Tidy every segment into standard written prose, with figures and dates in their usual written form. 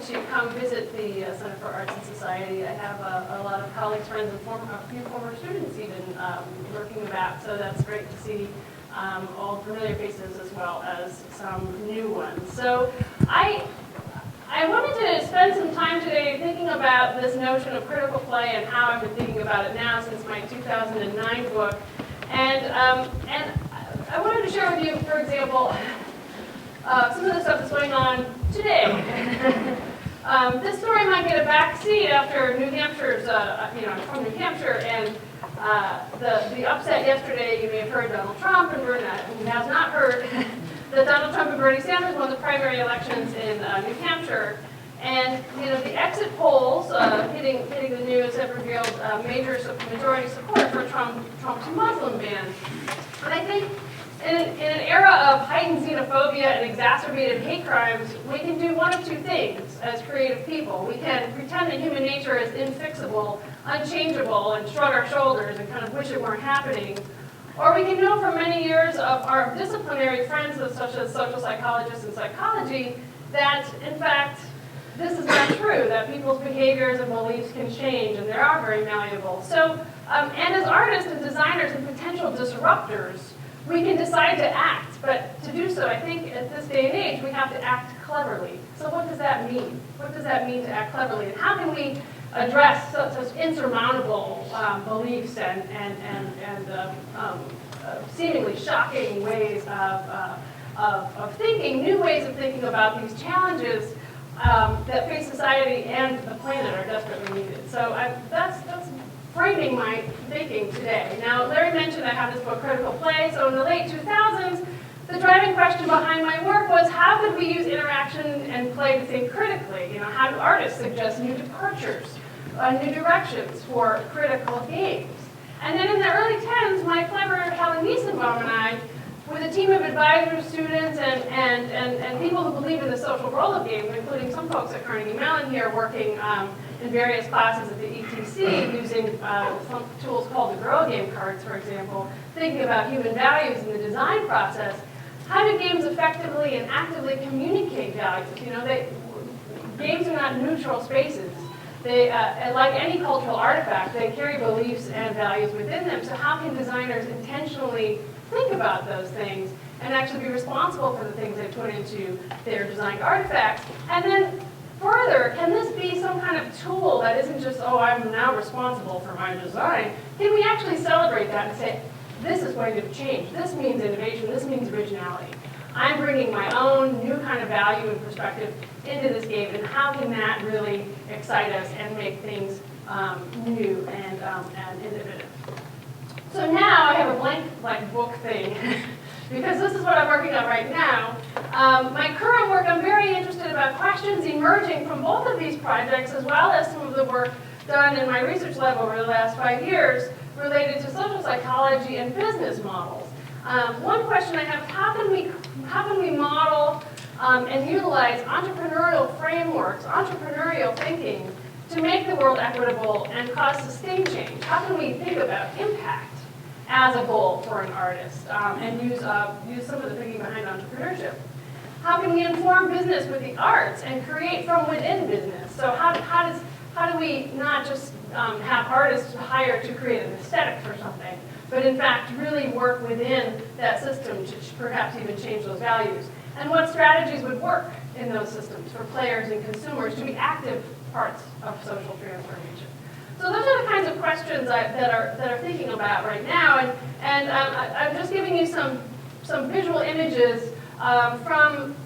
invitation to come visit the Center for Arts and Society. I have a lot of colleagues, friends, and a few former students even lurking about, so that's great to see all familiar faces as well as some new ones. So I wanted to spend some time today thinking about this notion of critical play and how I've been thinking about it now since my 2009 book. And I wanted to share with you, for example, some of the stuff that's going on today. This story might get a backseat after New Hampshire's, I'm from New Hampshire, and the upset yesterday, you may have heard Donald Trump, and who has not heard that Donald Trump and Bernie Sanders won the primary elections in New Hampshire. And the exit polls hitting the news have revealed majority support for Trump's Muslim ban. And I think in an era of heightened xenophobia and exacerbated hate crimes, we can do one of two things as creative people. We can pretend that human nature is infixable, unchangeable, and shrug our shoulders and kind of wish it weren't happening. Or we can know from many years of our disciplinary friends, such as social psychologists and psychology, that in fact, this is not true, that people's behaviors and beliefs can change, and they are very malleable. So, and as artists and designers and potential disruptors, we can decide to act, but to do so, I think at this day and age, we have to act cleverly. So what does that mean? What does that mean to act cleverly? And how can we address such insurmountable beliefs and seemingly shocking ways of thinking, new ways of thinking about these challenges that face society and the planet are desperately needed. So that's framing my thinking today. Now, Larry mentioned I have this book, Critical Play. So in the late 2000s, the driving question behind my work was how could we use interaction and play to think critically? How do artists suggest new departures, new directions for critical games? And then in the early 10s, my clever Helen Niesenbaum and I, with a team of advisors, students, and people who believe in the social role of games, including some folks at Carnegie Mellon here working in various classes at the ETC using some tools called the Girl Game cards, for example, thinking about human values in the design process. How do games effectively and actively communicate values? Games are not neutral spaces. They, like any cultural artifact, they carry beliefs and values within them. So how can designers intentionally think about those things and actually be responsible for the things they put into their designed artifacts? And then further, can this be some kind of tool that isn't just, oh, I'm now responsible for my design? Can we actually celebrate that and say, this is going to change. This means innovation. This means originality. I'm bringing my own new kind of value and perspective into this game, and how can that really excite us and make things new and innovative? So now I have a blank book thing, because this is what I'm working on right now. My current work, I'm very interested about questions emerging from both of these projects, as well as some of the work done in my research lab over the last 5 years related to social psychology and business models. One question I have, how can we model and utilize entrepreneurial frameworks, entrepreneurial thinking, to make the world equitable and cause sustained change? How can we think about impact as a goal for an artist and use some of the thinking behind entrepreneurship? How can we inform business with the arts and create from within business? So how do we not just have artists hired to create an aesthetic for something, but in fact really work within that system to perhaps even change those values? And what strategies would work in those systems for players and consumers to be active parts of social transformation? So those are the kinds of questions that are thinking about right now, and I'm just giving you some visual images from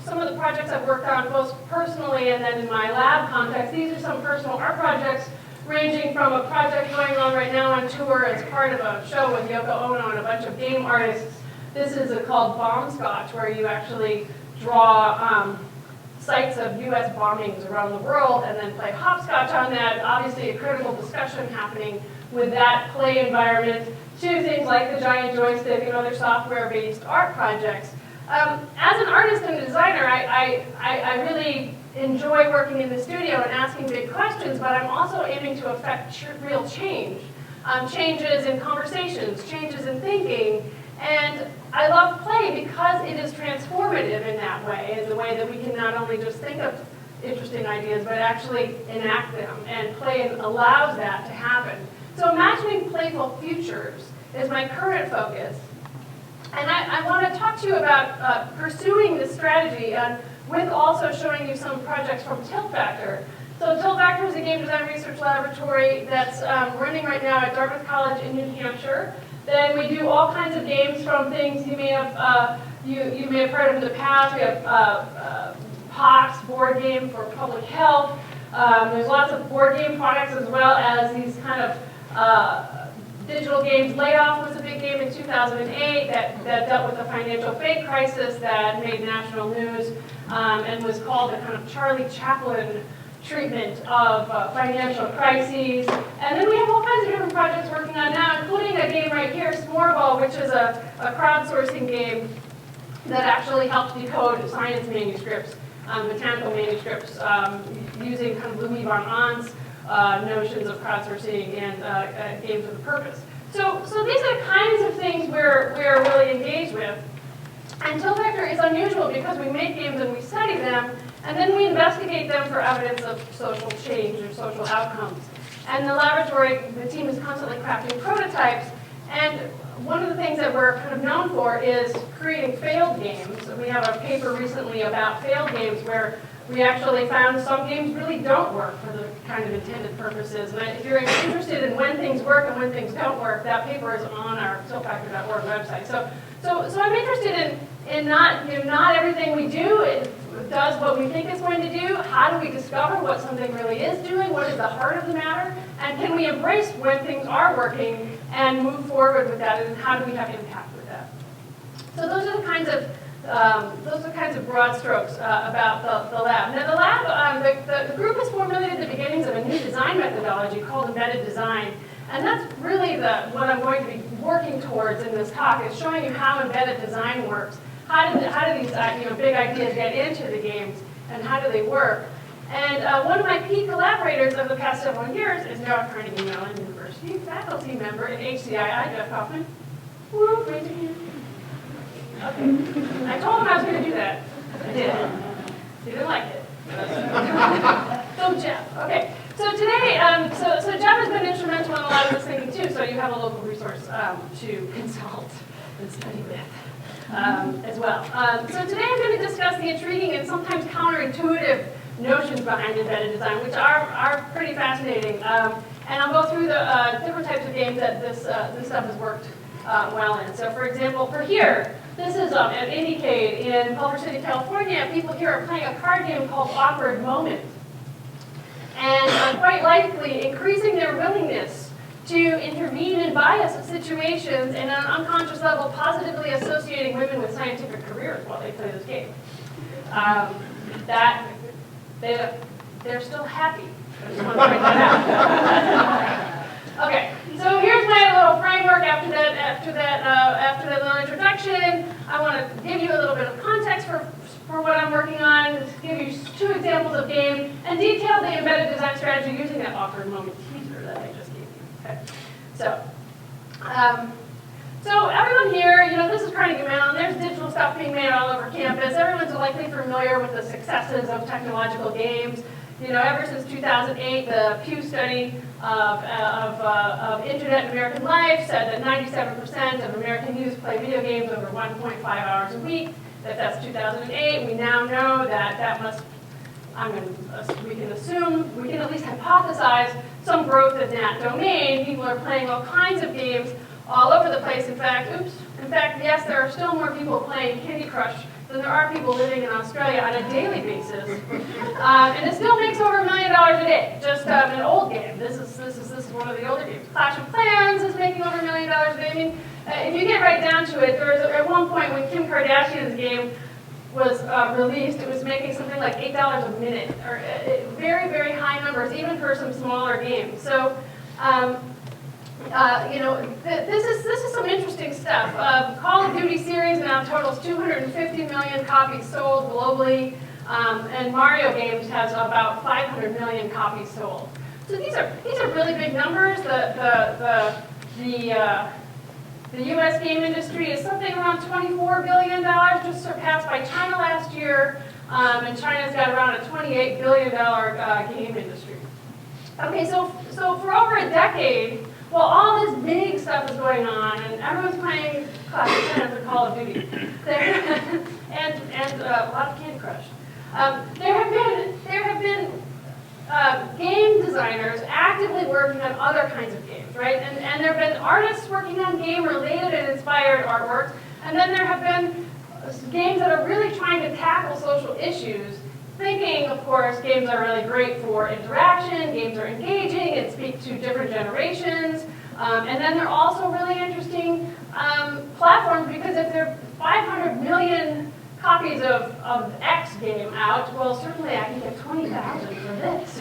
some of the projects I've worked on, both personally and then in my lab context. These are some personal art projects, ranging from a project going on right now on tour as part of a show with Yoko Ono and a bunch of game artists. This is called Bomb Scotch, where you actually draw sites of US bombings around the world and then play hopscotch on that. Obviously a critical discussion happening with that play environment to things like the giant joystick and other software-based art projects. As an artist and a designer, I really enjoy working in the studio and asking big questions, but I'm also aiming to affect real change. Changes in conversations, changes in thinking, and I love play because it is transformative in that way, in the way that we can not only just think of interesting ideas, but actually enact them, and play allows that to happen. So imagining playful futures is my current focus. And I want to talk to you about pursuing this strategy, and with also showing you some projects from Tiltfactor. So Tiltfactor is a game design research laboratory that's running right now at Dartmouth College in New Hampshire. Then we do all kinds of games, from things you may have you may have heard of in the past. We have POX, board game for public health. There's lots of board game products, as well as these kind of digital games. Layoff was a big game in 2008 that dealt with the financial fake crisis that made national news, and was called the kind of Charlie Chaplin treatment of financial crises. And then we have all kinds of different projects working on now, including a game right here, Smorball, which is a crowdsourcing game that actually helps decode science manuscripts, botanical manuscripts, using kind of Louis von Ahn's notions of crowdsourcing and games with a purpose. So these are the kinds of things we're really engaged with. And Tiltfactor is unusual because we make games and we study them, and then we investigate them for evidence of social change or social outcomes. And in the laboratory, the team is constantly crafting prototypes, and one of the things that we're kind of known for is creating failed games. We have a paper recently about failed games where we actually found some games really don't work for the kind of intended purposes. And if you're interested in when things work and when things don't work, that paper is on our tiltfactor.org website. So I'm interested in not everything we do does what we think it's going to do. How do we discover what something really is doing? What is the heart of the matter? And can we embrace when things are working and move forward with that? And how do we have impact with that? So those are the kinds of broad strokes about the lab. Now the lab, the group has formulated the beginnings of a new design methodology called embedded design. And that's really what I'm going to be working towards in this talk, is showing you how embedded design works. How do these big ideas get into the games, and how do they work? And one of my key collaborators of the past several years is now a Carnegie Mellon University faculty member at HCII, Jeff Kaufman. Woo, raise your hand. Okay. I told him I was going to do that. I did. He didn't like it. So Jeff, okay. So today, so Jeff has been instrumental in a lot of this thinking too, so you have a local resource to consult and study with as well. So today I'm going to discuss the intriguing and sometimes counterintuitive notions behind embedded design, which are pretty fascinating. And I'll go through the different types of games that this stuff has worked well in. So for example, for here, this is an Indiecade in Culver City, California. People here are playing a card game called Awkward Moment. And quite likely increasing their willingness to intervene in biased situations, and on an unconscious level positively associating women with scientific careers while they play this game. They're still happy. I just want to point that out. Okay, so here's my little framework after that little introduction. I want to give you a little bit of context for what I'm working on, give you 2 examples of games, and detail the embedded design strategy using that awkward moment teaser that I just gave you. Okay. So everyone here, this is Carnegie Mellon. There's digital stuff being made all over campus. Everyone's likely familiar with the successes of technological games. Ever since 2008, the Pew study of internet in American life said that 97% of American youth play video games over 1.5 hours a week. That's 2008. We now know that must, we can assume, we can at least hypothesize some growth in that domain. People are playing all kinds of games all over the place. In fact, yes, there are still more people playing Candy Crush than there are people living in Australia on a daily basis. And it still makes over $1 million a day, just an old game. This is one of the older games. Clash of Clans is making over $1 million a day. I mean, if you get right down to it, there was at one point when Kim Kardashian's game was released, it was making something like $8 a minute, or very, very high numbers, even for some smaller games. So, this is some interesting stuff. Call of Duty series now totals 250 million copies sold globally, and Mario games has about 500 million copies sold. So these are really big numbers. The U.S. game industry is something around $24 billion, just surpassed by China last year. and China's got around a $28 billion game industry. Okay, so for over a decade, well, all this big stuff is going on, and everyone's playing classic China for Call of Duty, and a lot of Candy Crush. There have been game designers actively working on other kinds of games, right? And there have been artists working on game-related and inspired artworks, and then there have been games that are really trying to tackle social issues, thinking, of course, games are really great for interaction, games are engaging, and speak to different generations, and then they're also really interesting platforms, because if there are 500 million copies of X game out, well, certainly I can get 20,000 for this.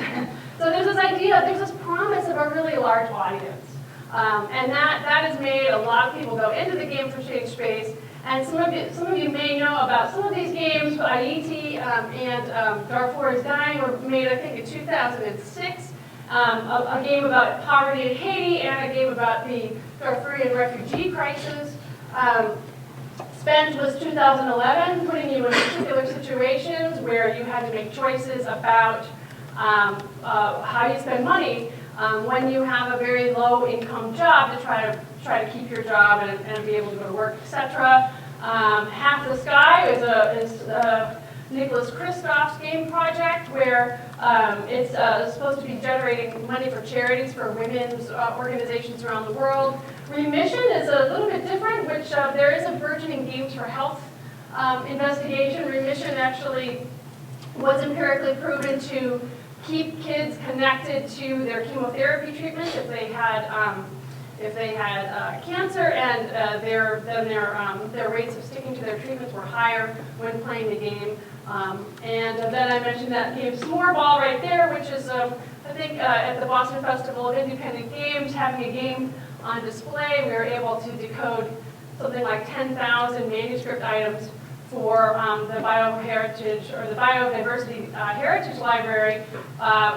So there's this idea, there's this promise of a really large audience. And that has made a lot of people go into the game for change space. And some of you may know about some of these games. Haiti and Darfur is Dying were made, I think, in 2006. A game about poverty in Haiti and a game about the Darfurian refugee crisis. Spent was 2011, putting you in particular situations where you had to make choices about how you spend money when you have a very low income job to try to keep your job and be able to go to work, etc. Half the Sky is Nicholas Kristof's game project, where it's supposed to be generating money for charities for women's organizations around the world. Remission is a little bit different, which there is a burgeoning Games for Health investigation. Remission actually was empirically proven to keep kids connected to their chemotherapy treatment if they had cancer, and their rates of sticking to their treatments were higher when playing the game. And then I mentioned that game S'moreball right there, which is, I think, at the Boston Festival of Independent Games, having a game on display. We were able to decode something like 10,000 manuscript items for the Bioheritage, or the Biodiversity Heritage Library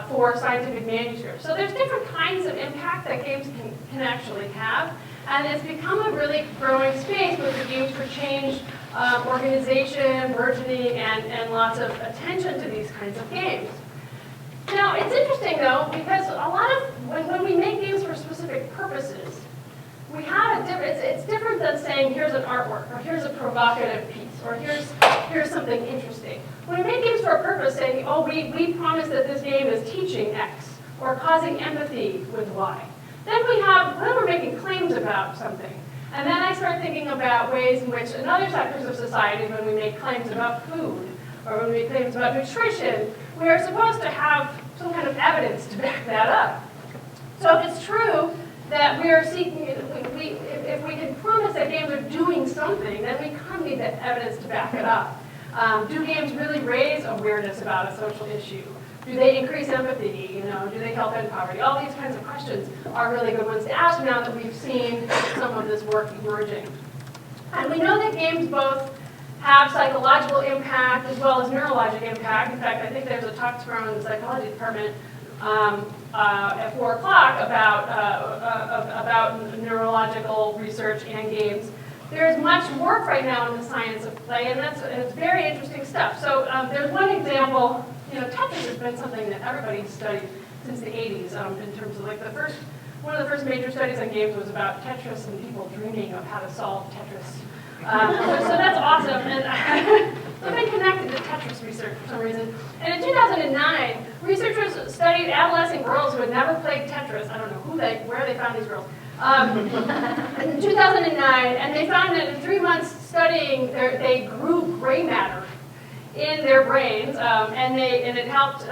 for scientific manuscripts. So there's different kinds of impact that games can actually have, and it's become a really growing space with the Games for Change organization, burgeoning, and lots of attention to these kinds of games. Now, it's interesting, though, because a lot of, when we make games for specific purposes, we have a different, it's different than saying, here's an artwork, or here's a provocative piece, or here's something interesting. When we make games for a purpose, saying, oh, we promise that this game is teaching X, or causing empathy with Y, then we're making claims about something. And then I start thinking about ways in which in other sectors of society, when we make claims about food, or when we make claims about nutrition, we are supposed to have some kind of evidence to back that up. So if it's true that we are seeking, if we can promise that games are doing something, then we kind of need that evidence to back it up. Do games really raise awareness about a social issue? Do they increase empathy? Do they help end poverty? All these kinds of questions are really good ones to ask now that we've seen some of this work emerging. And we know that games both have psychological impact as well as neurologic impact. In fact, I think there's a talk tomorrow in the psychology department at 4 o'clock about neurological research and games. There's much work right now in the science of play, and it's very interesting stuff. So there's one example. Tetris has been something that everybody's studied since the 80s in terms of one of the first major studies on games was about Tetris and people dreaming of how to solve Tetris. So that's awesome, and I've been connected to Tetris research for some reason. And in 2009, researchers studied adolescent girls who had never played Tetris. I don't know where they found these girls. In 2009, and they found that in 3 months studying, they grew gray matter in their brains, and it helped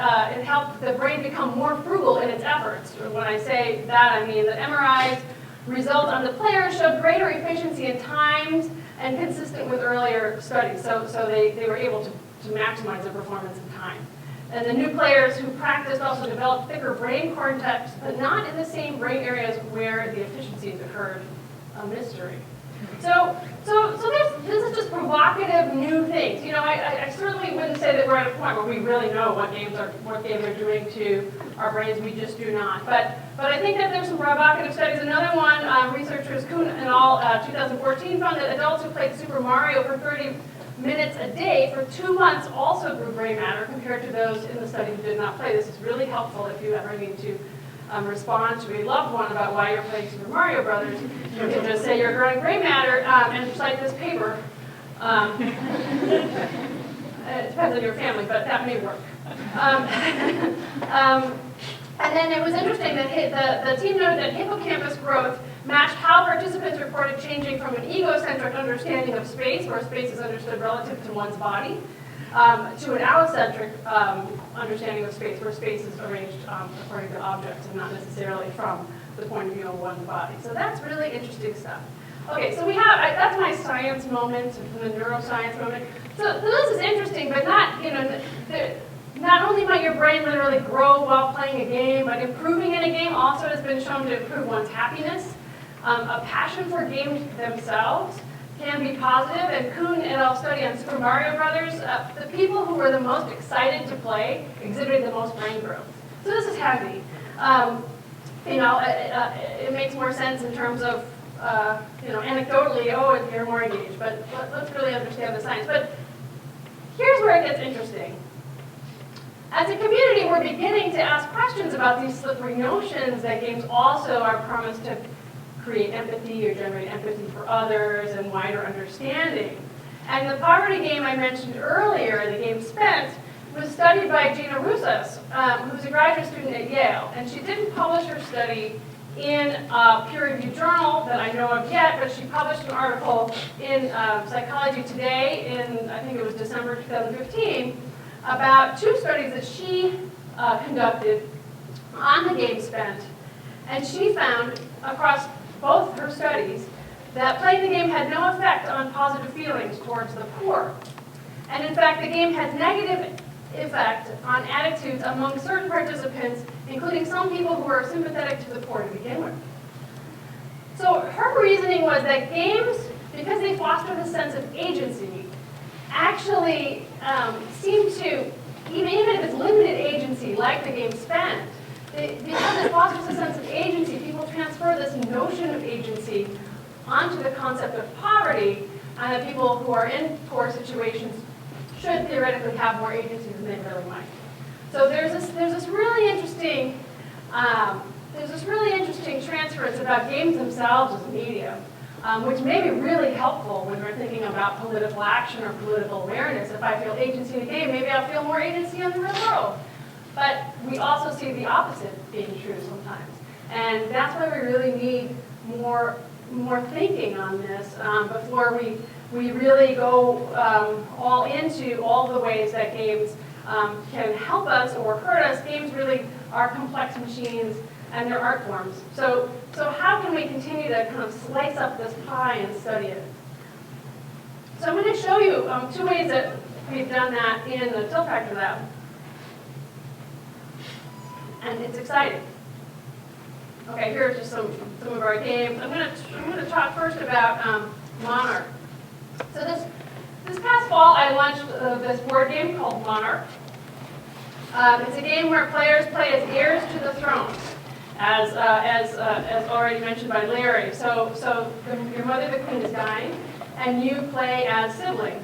the brain become more frugal in its efforts. When I say that, I mean that MRI's results on the players showed greater efficiency in times and consistent with earlier studies. So they were able to maximize their performance in time. And the new players who practiced also developed thicker brain cortex, but not in the same brain areas where the efficiencies occurred. A mystery. So this is just provocative new things. I certainly wouldn't say that we're at a point where we really know what games are doing to our brains. We just do not. But I think that there's some provocative studies. Another one, researchers Kuhn et al. 2014 found that adults who played Super Mario for 30 minutes a day for 2 months also grew gray matter compared to those in the study who did not play. This is really helpful if you ever need to respond to a loved one about why you're playing Super Mario Brothers. You can just say you're growing gray matter and cite this paper. It depends on your family, but that may work. And then it was interesting that the team noted that hippocampus growth matched how participants reported changing from an egocentric understanding of space, where space is understood relative to one's body, to an allocentric understanding of space, where space is arranged according to objects and not necessarily from the point of view of one's body. So that's really interesting stuff. Okay, so we have, that's my science moment, the neuroscience moment. So this is interesting, but not, not only might your brain literally grow while playing a game, but improving in a game also has been shown to improve one's happiness. A passion for games themselves can be positive, and Kuhn et al. Study on Super Mario Brothers, the people who were the most excited to play exhibited the most brain growth. So this is handy. It makes more sense in terms of, anecdotally, oh, you're more engaged, but let's really understand the science. But here's where it gets interesting. As a community, we're beginning to ask questions about these slippery notions that games also are promised to create empathy or generate empathy for others and wider understanding. And the poverty game I mentioned earlier, the game Spent, was studied by Gina Rusas, who's a graduate student at Yale. And she didn't publish her study in a peer-reviewed journal that I know of yet, but she published an article in Psychology Today in, I think it was December 2015, about 2 studies that she conducted on the game Spent. And she found across both her studies that playing the game had no effect on positive feelings towards the poor. And in fact, the game had negative effect on attitudes among certain participants, including some people who were sympathetic to the poor to begin with. So her reasoning was that games, because they foster the sense of agency, actually seem to, even if it's limited agency, like the game Spent, because it fosters a sense of agency, people transfer this notion of agency onto the concept of poverty, and that people who are in poor situations should theoretically have more agency than they really might. So there's this really interesting transference about games themselves as a medium, which may be really helpful when we're thinking about political action or political awareness. If I feel agency in a game, maybe I'll feel more agency in the real world. But we also see the opposite being true sometimes. And that's why we really need more thinking on this before we really go all into all the ways that games can help us or hurt us. Games really are complex machines and they're art forms. So how can we continue to kind of slice up this pie and study it? So I'm going to show you 2 ways that we've done that in the Tiltfactor lab. And it's exciting. Okay, here are just some of our games. I'm going to talk first about Monarch. So this past fall, I launched this board game called Monarch. It's a game where players play as heirs to the throne, as already mentioned by Larry. So your mother, the queen, is dying, and you play as siblings.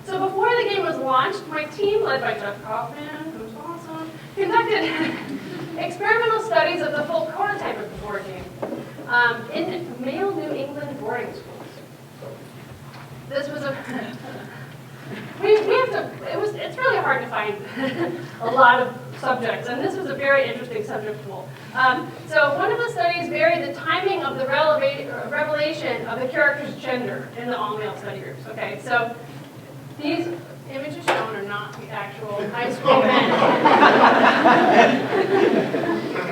So before the game was launched, my team, led by Jeff Kaufman, who's awesome, conducted experimental studies of the full prototype of the board game in male New England boarding schools. This was it's really hard to find a lot of subjects, and this was a very interesting subject pool. So one of the studies varied the timing of the revelation of the character's gender in the all-male study groups. Okay, so these images shown are not the actual high school men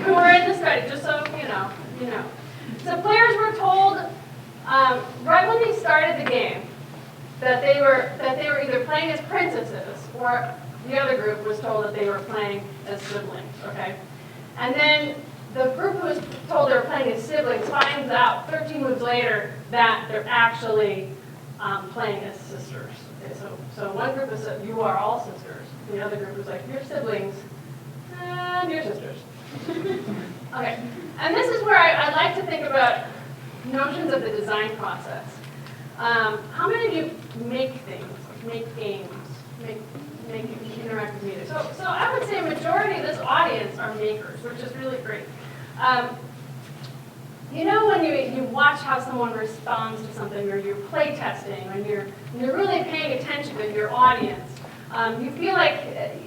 who were in the study, just so you know. So players were told right when they started the game that they were either playing as princesses, or the other group was told that they were playing as siblings. Okay, and then the group who was told they were playing as siblings finds out 13 moves later that they're actually playing as sisters. Okay, so one group is that you are all sisters. The other group is like, you're siblings and you're sisters. Okay, and this is where I like to think about notions of the design process. How many of you make things? make games, make interactive music. So I would say a majority of this audience are makers, which is really great. You know when you watch how someone responds to something, or you're play testing, when you're really paying attention to your audience, you feel like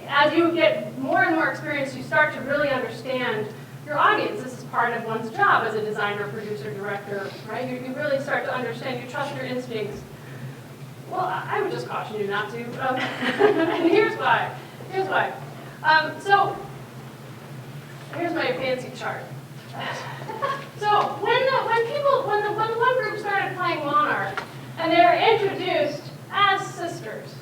as you get more and more experience, you start to really understand your audience. This is part of one's job as a designer, producer, director, right? You really start to understand, you trust your instincts. Well, I would just caution you not to. And here's why. So here's my fancy chart. So when the one group started playing Monarch, and they were introduced as sisters,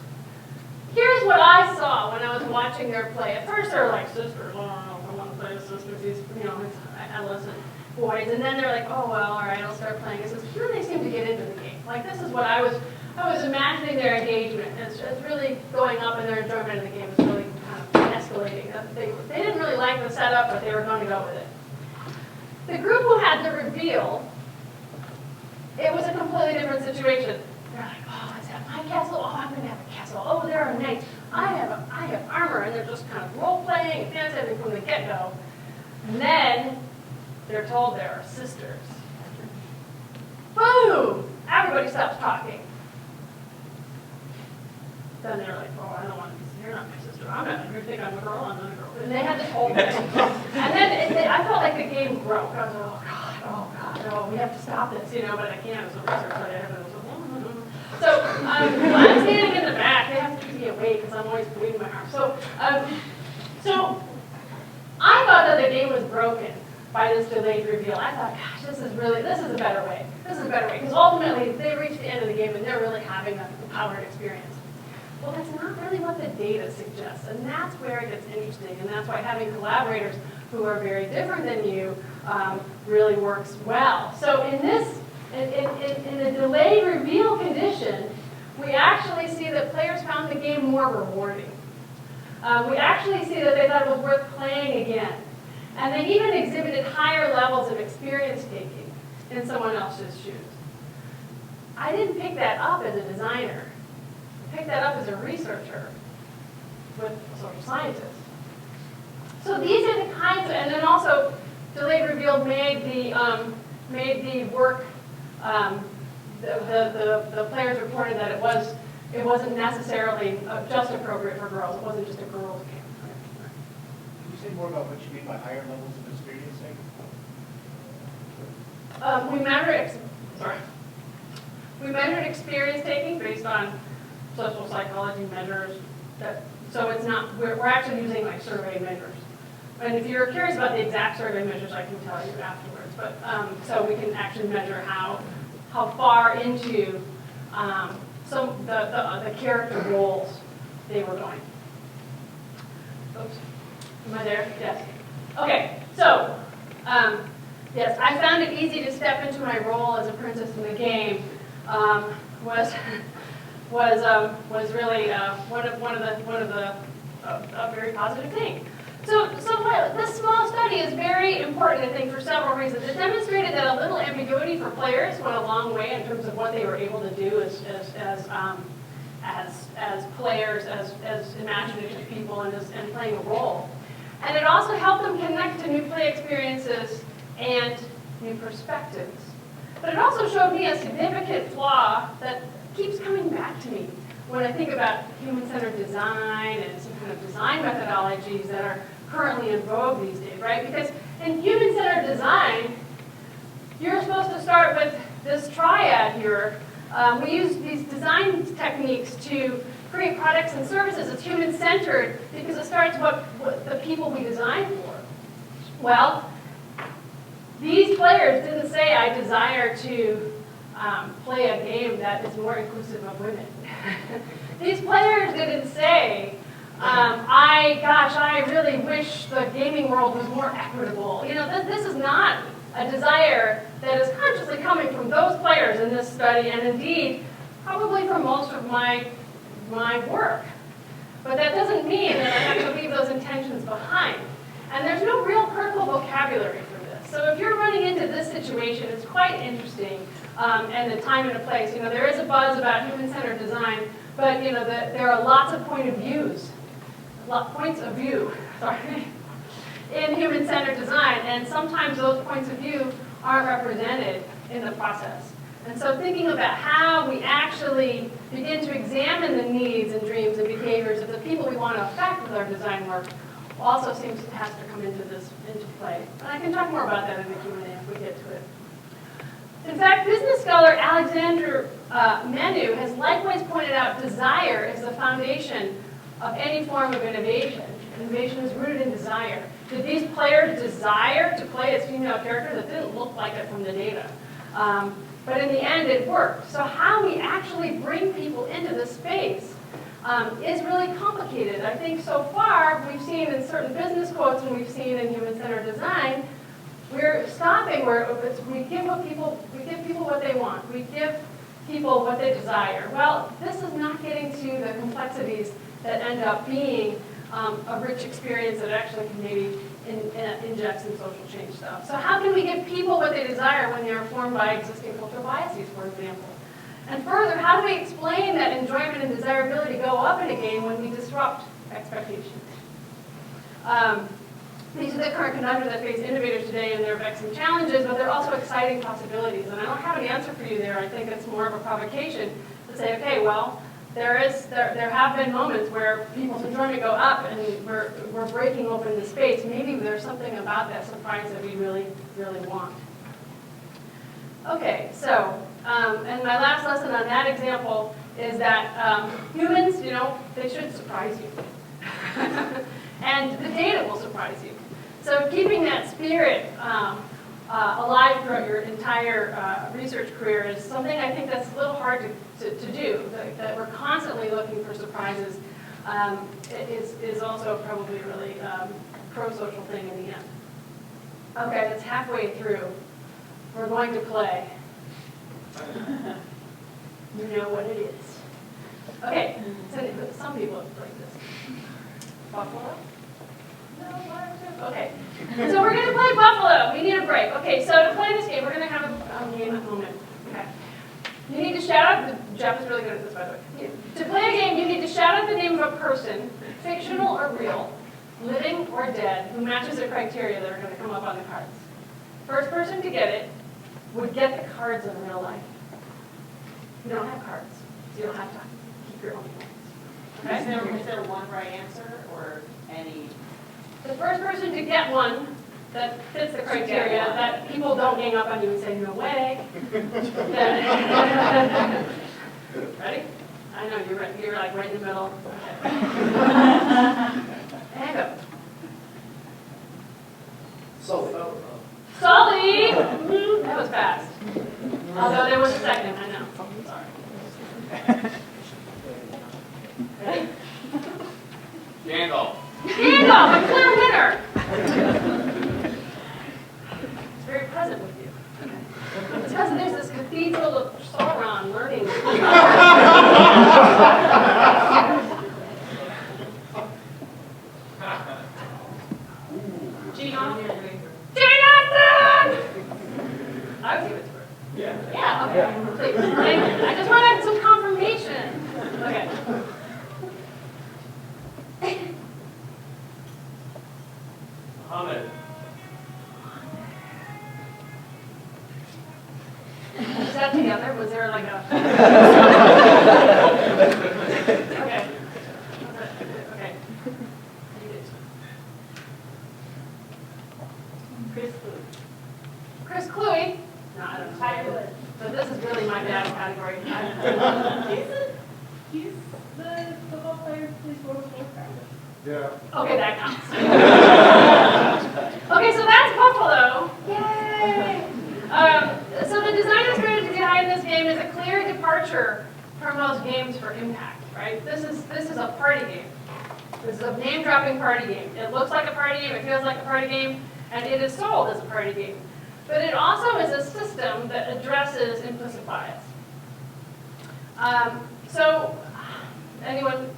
here's what I saw when I was watching their play. At first, they were like, sisters, I don't know if I want to play with sisters, these, it's adolescent boys. And then they're like, oh, well, all right, I'll start playing as sisters. Then they seem to get into the game. Like, this is what I was imagining their engagement. It's really going up, and their enjoyment of the game is really kind of escalating. They didn't really like the setup, but they were going to go with it. The group who had the reveal, it was a completely different situation. They're like, oh, is that my castle? Oh, I'm going to have a castle. Oh, there are knights. I have armor. And they're just kind of role-playing and fantasizing from the get-go. And then they're told there are sisters. Boom! Everybody stops talking. Then they're like, oh, I don't want to be, you're not my sister. I'm not, you think I'm a girl, I'm not a girl. And they had this whole thing. And then I felt like the game broke. I was like, oh God, we have to stop this, but I can't as a researcher. I have to, so I'm standing in the back. They have to keep me awake because I'm always waving my arm. So I thought that the game was broken by this delayed reveal. I thought, gosh, this is a better way. This is a better way. Because ultimately, they reach the end of the game and they're really having a powered experience. Well, that's not really what the data suggests, and that's where it gets interesting, and that's why having collaborators who are very different than you really works well. So in the delayed reveal condition, we actually see that players found the game more rewarding. We actually see that they thought it was worth playing again, and they even exhibited higher levels of experience taking in someone else's shoes. I didn't pick that up as a designer. Pick that up as a researcher with a social scientist. So these are the kinds of, and then also delayed reveal made the work. The players reported that it wasn't necessarily just appropriate for girls. It wasn't just a girls' game. Can you say more about what you mean by higher levels of experience taking? We measured experience taking based on social psychology measures. So it's not, we're actually using like survey measures. And if you're curious about the exact survey measures, I can tell you afterwards. But so we can actually measure how far into the character roles they were going. Oops. Am I there? Yes. Okay. So yes, I found it easy to step into my role as a princess in the game. Was really one of the a very positive thing. So this small study is very important, I think, for several reasons. It demonstrated that a little ambiguity for players went a long way in terms of what they were able to do as players, as imaginative people, and playing a role. And it also helped them connect to new play experiences and new perspectives. But it also showed me a significant flaw that keeps coming back to me when I think about human-centered design and some kind of design methodologies that are currently in vogue these days, right? Because in human-centered design, you're supposed to start with this triad here. We use these design techniques to create products and services. It's human-centered because it starts with the people we design for. Well, these players didn't say, I desire to play a game that is more inclusive of women. These players didn't say, I really wish the gaming world was more equitable. This is not a desire that is consciously coming from those players in this study, and indeed, probably from most of my work. But that doesn't mean that I have to leave those intentions behind. And there's no real critical vocabulary for this. So if you're running into this situation, it's quite interesting, and the time and the place. You know, there is a buzz about human-centered design, but you know, there are lots of points of view, sorry, in human-centered design, and sometimes those points of view aren't represented in the process. And so thinking about how we actually begin to examine the needs and dreams and behaviors of the people we want to affect with our design work also seems to have to come into play. And I can talk more about that in the Q&A if we get to it. In fact, business scholar Alexander Menu has likewise pointed out desire is the foundation of any form of innovation. Innovation is rooted in desire. Did these players desire to play as female characters? It didn't look like it from the data. But in the end, it worked. So how we actually bring people into this space is really complicated. I think so far, we've seen in certain business quotes and we've seen in human-centered design, we're stopping where we give people what they want. We give people what they desire. Well, this is not getting to the complexities that end up being a rich experience that actually can maybe inject some social change stuff. So how can we give people what they desire when they are formed by existing cultural biases, for example? And further, how do we explain that enjoyment and desirability go up in a game when we disrupt expectations? These are the current conundrums that face innovators today, and they're vexing challenges, but they're also exciting possibilities. And I don't have an answer for you there. I think it's more of a provocation to say, okay, well, there have been moments where people's enjoyment go up, and we're breaking open the space. Maybe there's something about that surprise that we really, really want. Okay, so, and my last lesson on that example is that humans, you know, they should surprise you. And the data will surprise you. So keeping that spirit alive throughout your entire research career is something I think that's a little hard to do. That we're constantly looking for surprises is also probably a really pro-social thing in the end. Okay, that's halfway through. We're going to play. You know what it is. Okay, so some people have played this. Buffalo? No, okay. So we're going to play Buffalo. We need a break. Okay, so to play this game, we're going to have a game moment. Okay. You need to shout out, Jeff is really good at this, by the way. To play a game, you need to shout out the name of a person, fictional or real, living or dead, who matches the criteria that are going to come up on the cards. First person to get it would get the cards in real life. You don't have cards, so you don't have to keep your own points. Okay? Is there one right answer or any? The first person to get one that fits the criteria, that people don't gang up on you and say, no way. Ready? I know, you're like right in the middle. Okay. And go. Sully! That was fast. Although there was a second, I know. Sorry. Ready? Gandalf. Gandalf, a clear winner! It's very present with you. Okay. It's because there's this cathedral of Sauron learning. Jane Austen! Jane Austen! I would give it to her. Yeah, okay. Please. Thank you. I just wanted some confirmation. Okay. Muhammad. Is that together? Was there like a... Okay. Okay. Chris Cluey. No, I don't know. But this is really my bad category. He's the football player who plays World of Warcraft. Yeah. Okay, that counts. Okay, so that's Buffalo. Yay! So the design strategy behind this game is a clear departure from most games for impact, right? This is a party game. This is a name-dropping party game. It looks like a party game, it feels like a party game, and it is sold as a party game. But it also is a system that addresses implicit bias. So, anyone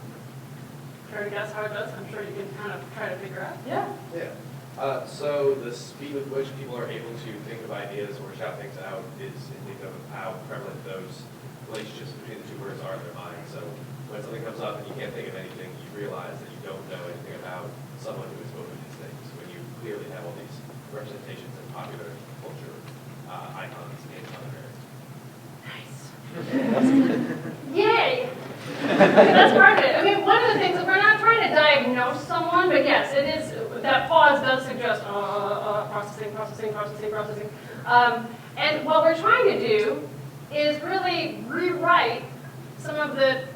care to guess how it does? I'm sure you can kind of try to figure out. Yeah. Yeah. So the speed with which people are able to think of ideas or shout things out is indicative of how prevalent those relationships between the two words are in their mind. So when something comes up and you can't think of anything, you realize that you don't know anything about someone who is both of these things. When you clearly have all these representations in popular culture icons in other areas. Yay! That's part of it. I mean, one of the things is we're not trying to diagnose someone, but yes, it is, that pause does suggest processing. And what we're trying to do is really rewrite some of the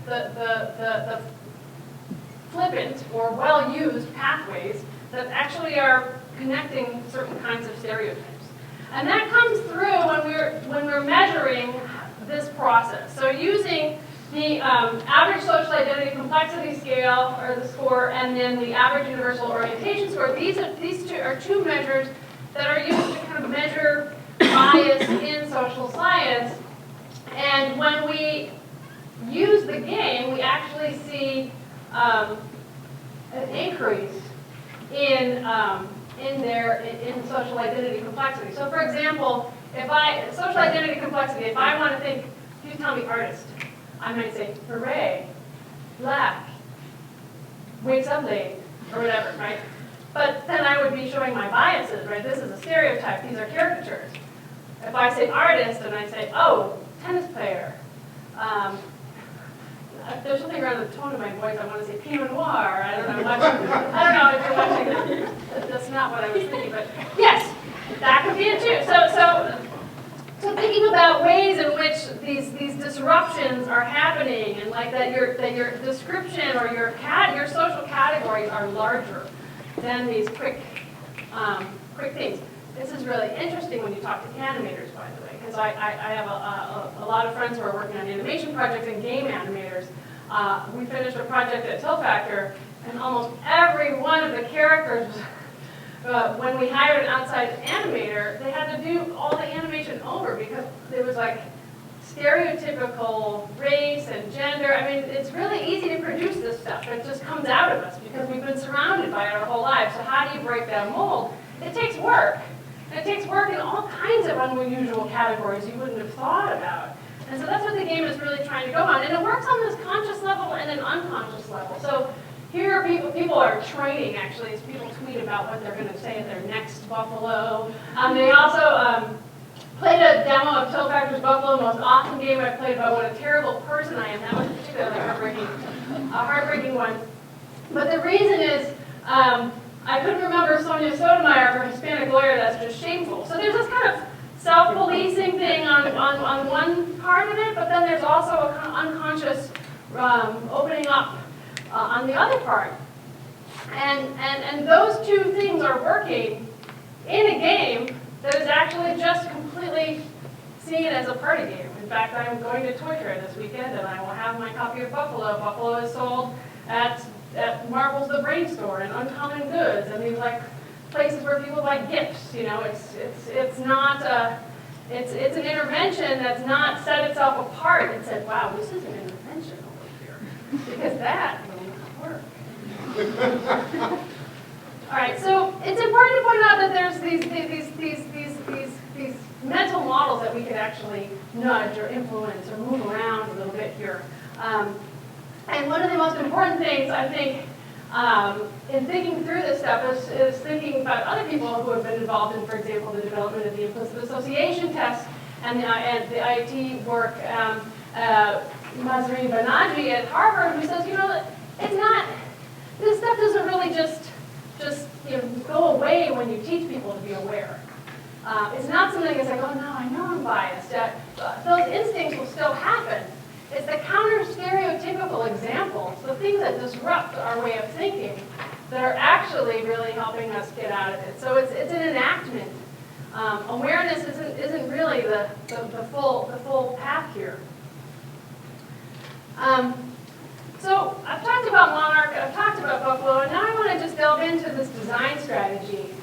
flippant or well-used pathways that actually are connecting certain kinds of stereotypes. And that comes through when we're measuring this process. So using the average social identity complexity scale, or the score, and then the average universal orientation score, these are two measures that are used to kind of measure bias in social science. And when we use the game, we actually see an increase in social identity complexity. So for example, social identity complexity, if I want to think, if you tell me artist, I might say, hooray, black, wakes up late, or whatever, right? But then I would be showing my biases, right? This is a stereotype, these are caricatures. If I say artist, and I say, oh, tennis player, there's something around the tone of my voice, I want to say Pinot Noir, I don't know if you're watching this. That's not what I was thinking, but yes, that could be it too. So thinking about ways in which these disruptions are happening, and like that your description or your social categories are larger than these quick things. This is really interesting when you talk to animators, by the way, because I have a lot of friends who are working on animation projects and game animators. We finished a project at Tiltfactor, and almost every one of the characters, when we hired an outside animator, they had to do all the animation over because there was like stereotypical race and gender. I mean, it's really easy to produce this stuff. It just comes out of us because we've been surrounded by it our whole lives. So how do you break that mold? It takes work. And it takes work in all kinds of unusual categories you wouldn't have thought about. And so that's what the game is really trying to go on. And it works on this conscious level and an unconscious level. So here are people are training, actually, as people tweet about what they're going to say at their next Buffalo. They also played a demo of Tiltfactor's Buffalo, the most awesome game I've played about what a terrible person I am. That was particularly a heartbreaking one. But the reason is, I couldn't remember Sonia Sotomayor, her Hispanic lawyer, that's just shameful. So there's this kind of self-policing thing on one part of it, but then there's also a kind of unconscious opening up on the other part. And those two things are working in a game that is actually just completely seen as a party game. In fact, I'm going to Toy Fair this weekend, and I will have my copy of Buffalo. Buffalo is sold at Marvel's The Brain Store and Uncommon Goods, and these like places where people buy gifts. You know, it's not it's an intervention that's not set itself apart and said, wow, this is an intervention over here, because that will not work. All right, so it's important to point out that there's these mental models that we can actually nudge or influence or move around a little bit here. And one of the most important things, I think, in thinking through this stuff is thinking about other people who have been involved in, for example, the development of the implicit association test and the IIT work. Mahzari Banaji at Harvard, who says, you know, it's not, this stuff doesn't really just go away when you teach people to be aware. It's not something that's like, oh no, I know I'm biased. Those instincts will still happen. It's the counter-stereotypical examples, the things that disrupt our way of thinking, that are actually really helping us get out of it. So it's an enactment. Awareness isn't really the full path here. So I've talked about Monarch, I've talked about Buffalo, and now I want to just delve into this design strategy.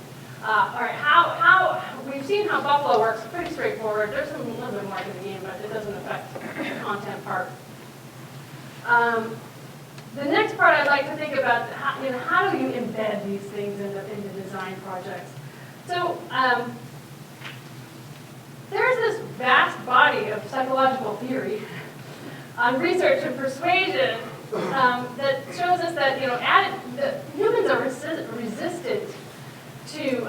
All right, how we've seen how Buffalo works, pretty straightforward. There's a little bit more to the game, but it doesn't affect the content part. The next part I'd like to think about, how do you embed these things into design? design projects. So there's this vast body of psychological theory on research and persuasion that shows us that that humans are resistant to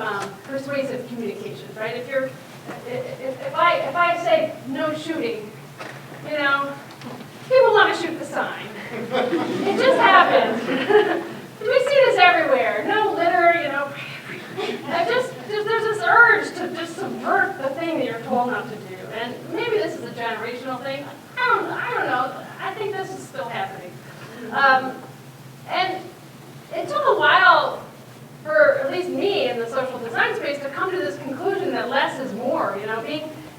persuasive communications, right? If I say no shooting, people want to shoot the sign. It just happens. We see this everywhere. No litter, there's this urge to just subvert the thing that you're told not to do. And maybe this is a generational thing. I don't know. I think this is still happening. And it took a while for at least me in the social design space to come to this conclusion that less is more.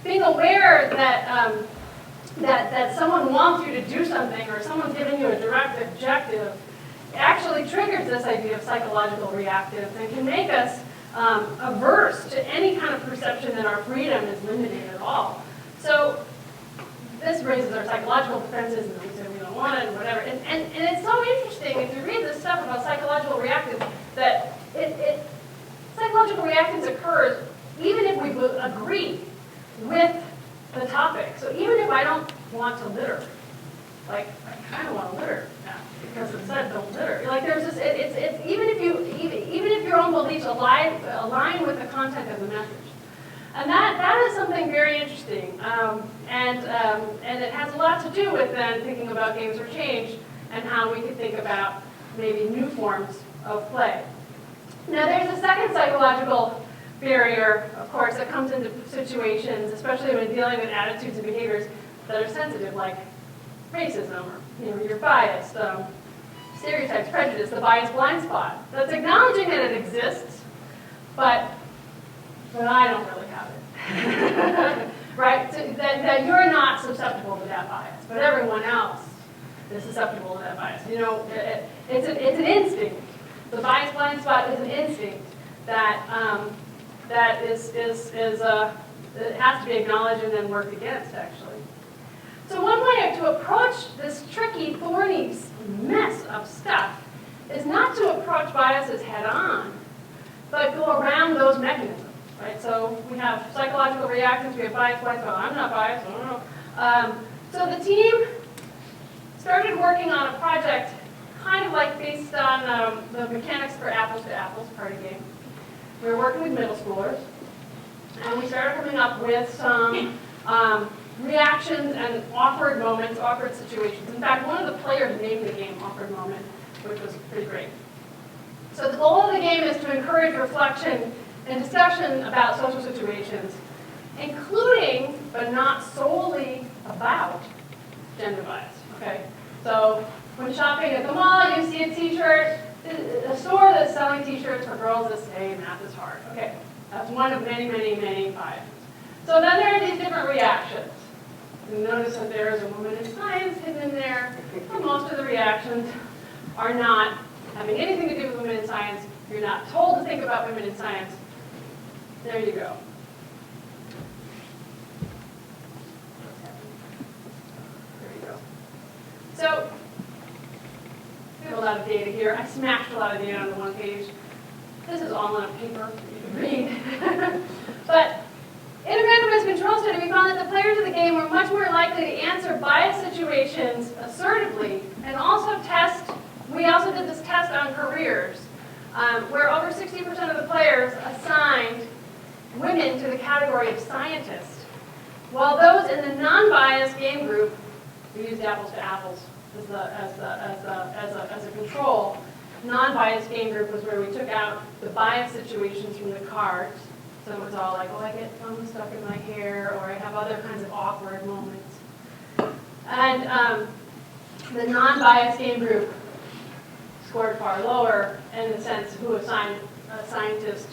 Being aware that that someone wants you to do something or someone's giving you a direct objective actually triggers this idea of psychological reactives and can make us averse to any kind of perception that our freedom is limited at all. So this raises our psychological defenses and we say we don't want it and whatever. And it's so interesting if you read this stuff about psychological reactives that psychological reactions occurs even if we agree with the topic. So even if I don't want to litter, like I kind of want to litter now because it said don't litter. Like there's this, it's even if your own beliefs align with the content of the message, and that is something very interesting, and it has a lot to do with then thinking about games for change and how we could think about maybe new forms of play. Now there's a second psychological barrier, of course, that comes into situations, especially when dealing with attitudes and behaviors that are sensitive, like racism or you're biased, stereotypes, prejudice, the bias blind spot. That's acknowledging that it exists, but I don't really have it. Right? So that you're not susceptible to that bias, but everyone else is susceptible to that bias. It's an instinct. The bias blind spot is an instinct that it has to be acknowledged and then worked against, actually. So one way to approach this tricky, thorny mess of stuff is not to approach biases head-on, but go around those mechanisms, right? So we have psychological reactions, we have bias blind spot. I'm not biased, I don't know. So the team started working on a project kind of like based on the mechanics for apples to apples party game. We were working with middle schoolers, and we started coming up with some reactions and awkward moments, awkward situations. In fact, one of the players named the game Awkward Moment, which was pretty great. So the goal of the game is to encourage reflection and discussion about social situations, including, but not solely about, gender bias. Okay? So when shopping at the mall, you see a t-shirt, a store that's selling t-shirts for girls that say math is hard. Okay, that's one of many, many, many biases. So then there are these different reactions. You notice that there is a woman in science hidden in there, but most of the reactions are not having anything to do with women in science. You're not told to think about women in science. There you go. There you go. So we have a lot of data here. I smashed a lot of data onto one page. This is all on a paper you can read. But in a randomized control study, we found that the players of the game were much more likely to answer bias situations assertively and also we also did this test on careers, where over 60% of the players assigned women to the category of scientist, while those in the non-biased game group, we used apples to apples as a control. Non-biased game group was where we took out the bias situations from the cards. So it was all like, oh, I get gum stuck in my hair, or I have other kinds of awkward moments. And the non-biased game group scored far lower in the sense who assigned a scientist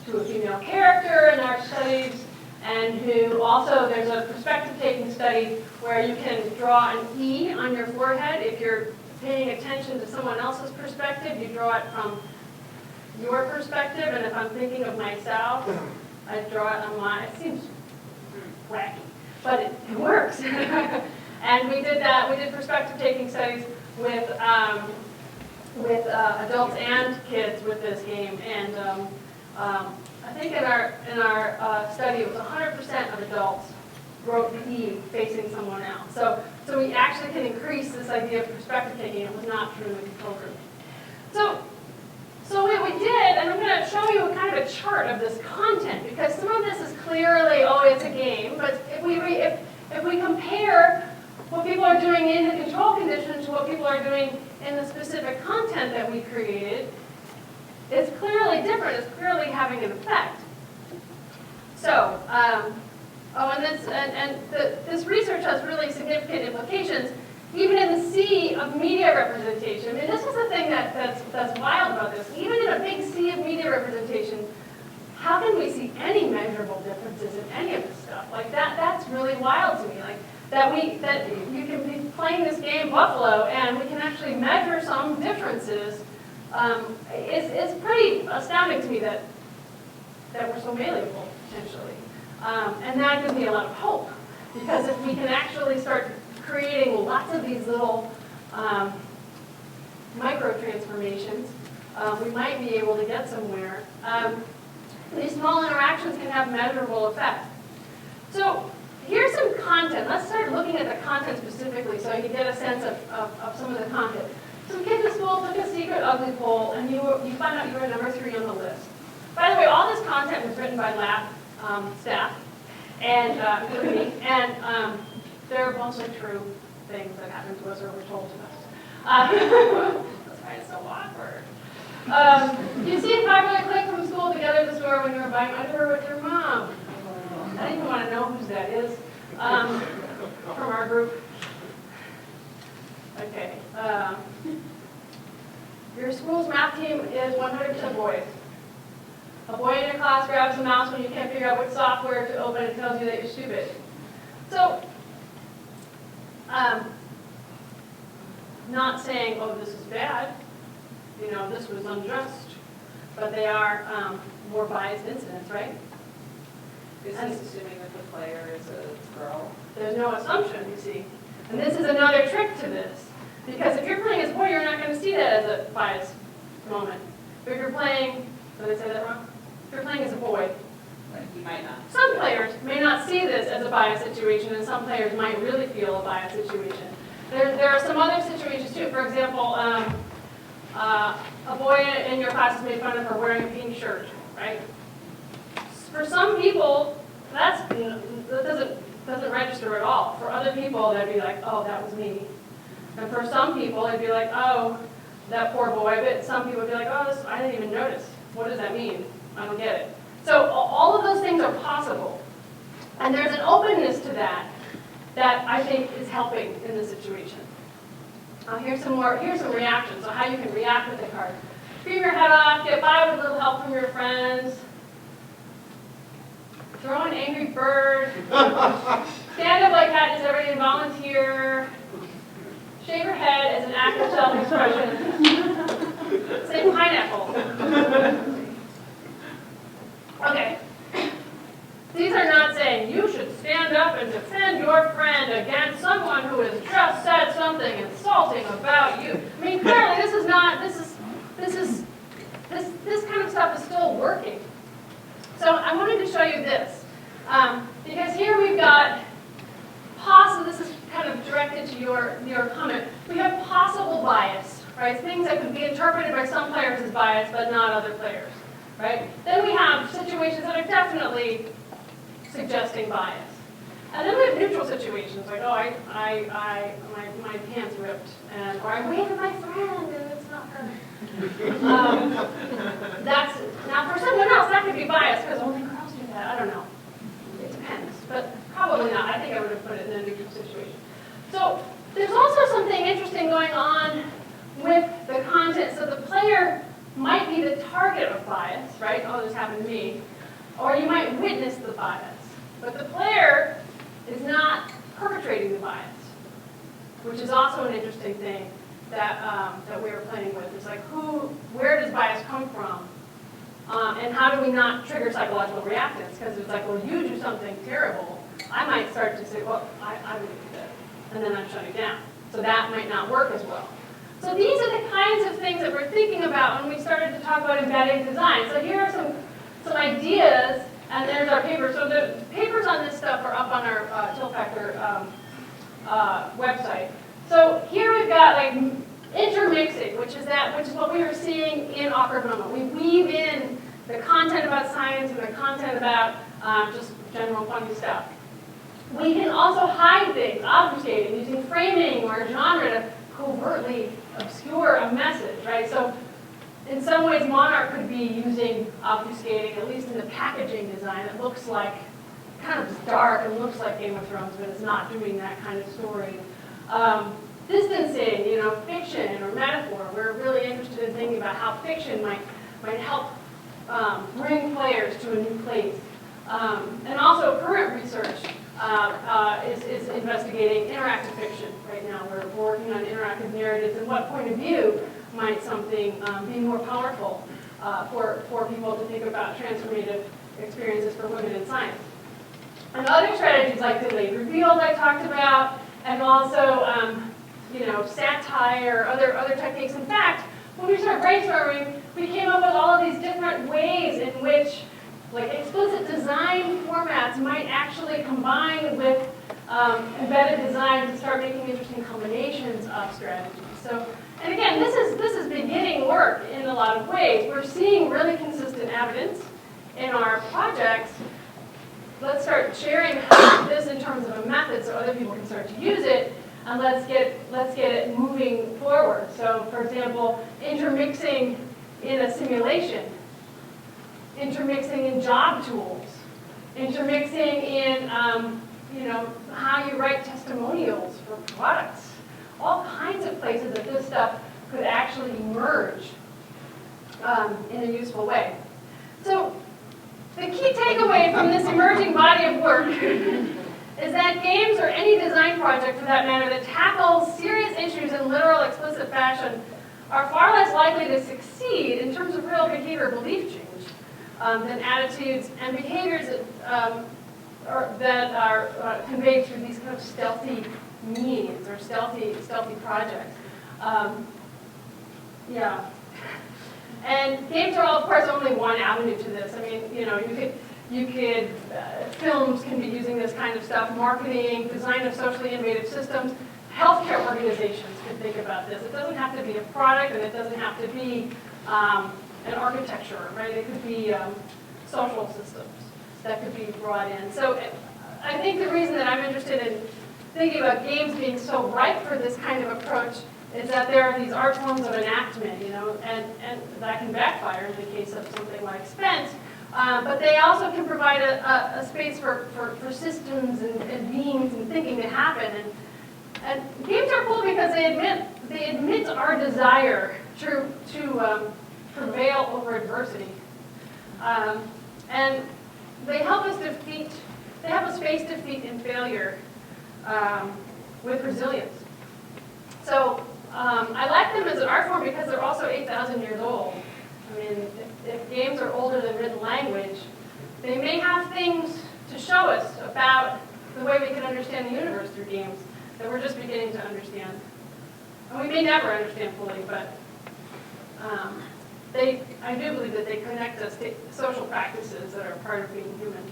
to a female character in our studies, and who also, there's a perspective-taking study where you can draw an E on your forehead. If you're paying attention to someone else's perspective, you draw it from your perspective, and if I'm thinking of myself, I draw it on mine. It seems wacky, but it works. And we did that. We did perspective-taking studies with with adults and kids with this game, and I think in our study it was 100% of adults wrote the E facing someone else. So we actually can increase this idea of perspective taking. It was not true in the control group. So what we did, and I'm going to show you kind of a chart of this content, because some of this is clearly, oh, it's a game, but if we compare what people are doing in the control conditions to what people are doing in the specific content that we created, it's clearly different. It's clearly having an effect. So, this research has really significant implications, even in the sea of media representation. I mean, this is the thing that's wild about this. Even in a big sea of media representation, how can we see any measurable differences in any of this stuff? Like that's really wild to me. Like that you can be playing this game Buffalo and we can actually measure some differences. It's pretty astounding to me that we're so malleable potentially, and that gives me a lot of hope, because if we can actually start creating lots of these little micro transformations, we might be able to get somewhere. These small interactions can have measurable effect. So here's some content. Let's start looking at the content specifically so you can get a sense of some of the content. Some kids at school took a secret ugly poll, and you found out you were number 3 on the list. By the way, all this content was written by lab staff, and including me, and they're mostly true things that happened to us or were told to us. That's why it's so awkward. You see if I really clicked from school to get at the store when you were buying underwear with your mom. I didn't even want to know whose that is from our group. Okay. Your school's math team is 100% boys. A boy in your class grabs a mouse when you can't figure out which software to open and tells you that you're stupid. So, not saying, oh, this is bad, this was unjust, but they are more biased incidents, right? Is he assuming that the player is a girl? There's no assumption, you see. And this is another trick to this. Because if you're playing as a boy, you're not going to see that as a biased moment. But if you're playing, did I say that wrong? If you're playing as a boy, You might not. some players may not see this as a biased situation, and some players might really feel a biased situation. There are some other situations too. For example, a boy in your class has made fun of her wearing a pink shirt, right? For some people, that doesn't register at all. For other people, they'd be like, oh, that was me. And for some people, it'd be like, oh, that poor boy. But some people would be like, oh, I didn't even notice. What does that mean? I don't get it. So all of those things are possible. And there's an openness to that I think is helping in this situation. Here's some reactions. So how you can react with the card. Scream your head off, get by with a little help from your friends. Throw an angry bird. Stand up like Katniss Everdeen, volunteer. Shave your head as an act of self-expression. Say pineapple. Okay. These are not saying you should stand up and defend your friend against someone who has just said something insulting about you. I mean, clearly this kind of stuff is still working. So I wanted to show you this. Because here we've got this is kind of directed to your comment. We have possible bias, right? Things that could be interpreted by some players as bias, but not other players, right? Then we have situations that are definitely suggesting bias. And then we have neutral situations, like, oh, my pants ripped, or I waved at my friend, and it's not her. Now for someone else, that could be bias, because only girls do that. I don't know. It depends, but probably not. I think I would have put it in a neutral situation. So there's also something interesting going on with the content. So the player might be the target of bias, right? Oh, this happened to me. Or you might witness the bias. But the player is not perpetrating the bias, which is also an interesting thing that we were playing with. It's like, where does bias come from? And how do we not trigger psychological reactance? Because it's like, well, you do something terrible. I might start to say, well, I wouldn't do that. And then I'm shutting down. So that might not work as well. So these are the kinds of things that we're thinking about when we started to talk about embedding design. So here are some ideas, and there's our paper. So the papers on this stuff are up on our Tiltfactor website. So here we've got like intermixing, which is what we were seeing in awkward moment. We weave in the content about science and the content about just general funny stuff. We can also hide things, obfuscating, using framing or genre to covertly obscure a message, right? So in some ways, Monarch could be using obfuscating, at least in the packaging design. It looks like, kind of dark and looks like Game of Thrones, but it's not doing that kind of story. Distancing, fiction or metaphor. We're really interested in thinking about how fiction might help bring players to a new place. And also current research is investigating interactive fiction right now. We're working on interactive narratives and what point of view might something be more powerful for people to think about transformative experiences for women in science. And other strategies like delayed reveals I talked about, and also satire, other techniques. In fact, when we started brainstorming, we came up with all of these different ways in which explicit design formats might actually combine with embedded design to start making interesting combinations of strategies. So, and again, this is beginning work in a lot of ways. We're seeing really consistent evidence in our projects. Let's start sharing this in terms of a method so other people can start to use it, and let's get it moving forward. So, for example, intermixing in a simulation, intermixing in job tools, intermixing in how you write testimonials for products. All kinds of places that this stuff could actually emerge in a useful way. So the key takeaway from this emerging body of work is that games, or any design project for that matter, that tackles serious issues in literal, explicit fashion are far less likely to succeed in terms of real behavior belief change than attitudes and behaviors that are conveyed through these kind of stealthy means or stealthy projects. Yeah. And games are, of course, only one avenue to this. I mean, films can be using this kind of stuff, marketing, design of socially innovative systems. Healthcare organizations can think about this. It doesn't have to be a product, and it doesn't have to be an architecture, right? It could be social systems that could be brought in. So I think the reason that I'm interested in thinking about games being so ripe for this kind of approach is that there are these art forms of enactment, and that can backfire in the case of something like Spent. But they also can provide a space for systems and beings and thinking to happen. And games are cool because they admit our desire to prevail over adversity. And they help us face defeat and failure with resilience. So I like them as an art form because they're also 8,000 years old. I mean, if games are older than written language, they may have things to show us about the way we can understand the universe through games that we're just beginning to understand. And we may never understand fully, but I do believe that they connect us to social practices that are part of being human.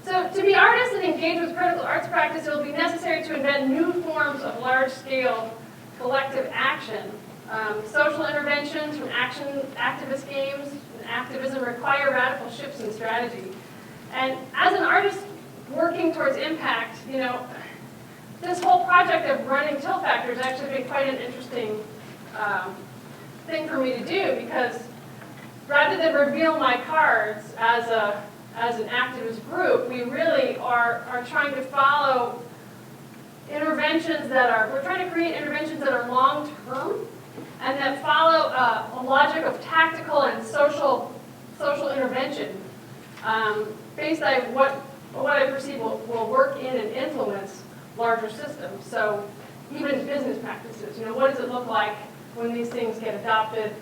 So to be artists and engage with critical arts practice, it will be necessary to invent new forms of large-scale collective action. Social interventions from activist games and activism require radical shifts in strategy. And as an artist working towards impact, this whole project of running Tiltfactor has actually been quite an interesting thing for me to do, because rather than reveal my cards as an activist group, we really are trying to follow interventions we're trying to create interventions that are long-term and that follow a logic of tactical and social intervention based on what I perceive will work in and influence larger systems. So even business practices, what does it look like when these things get adopted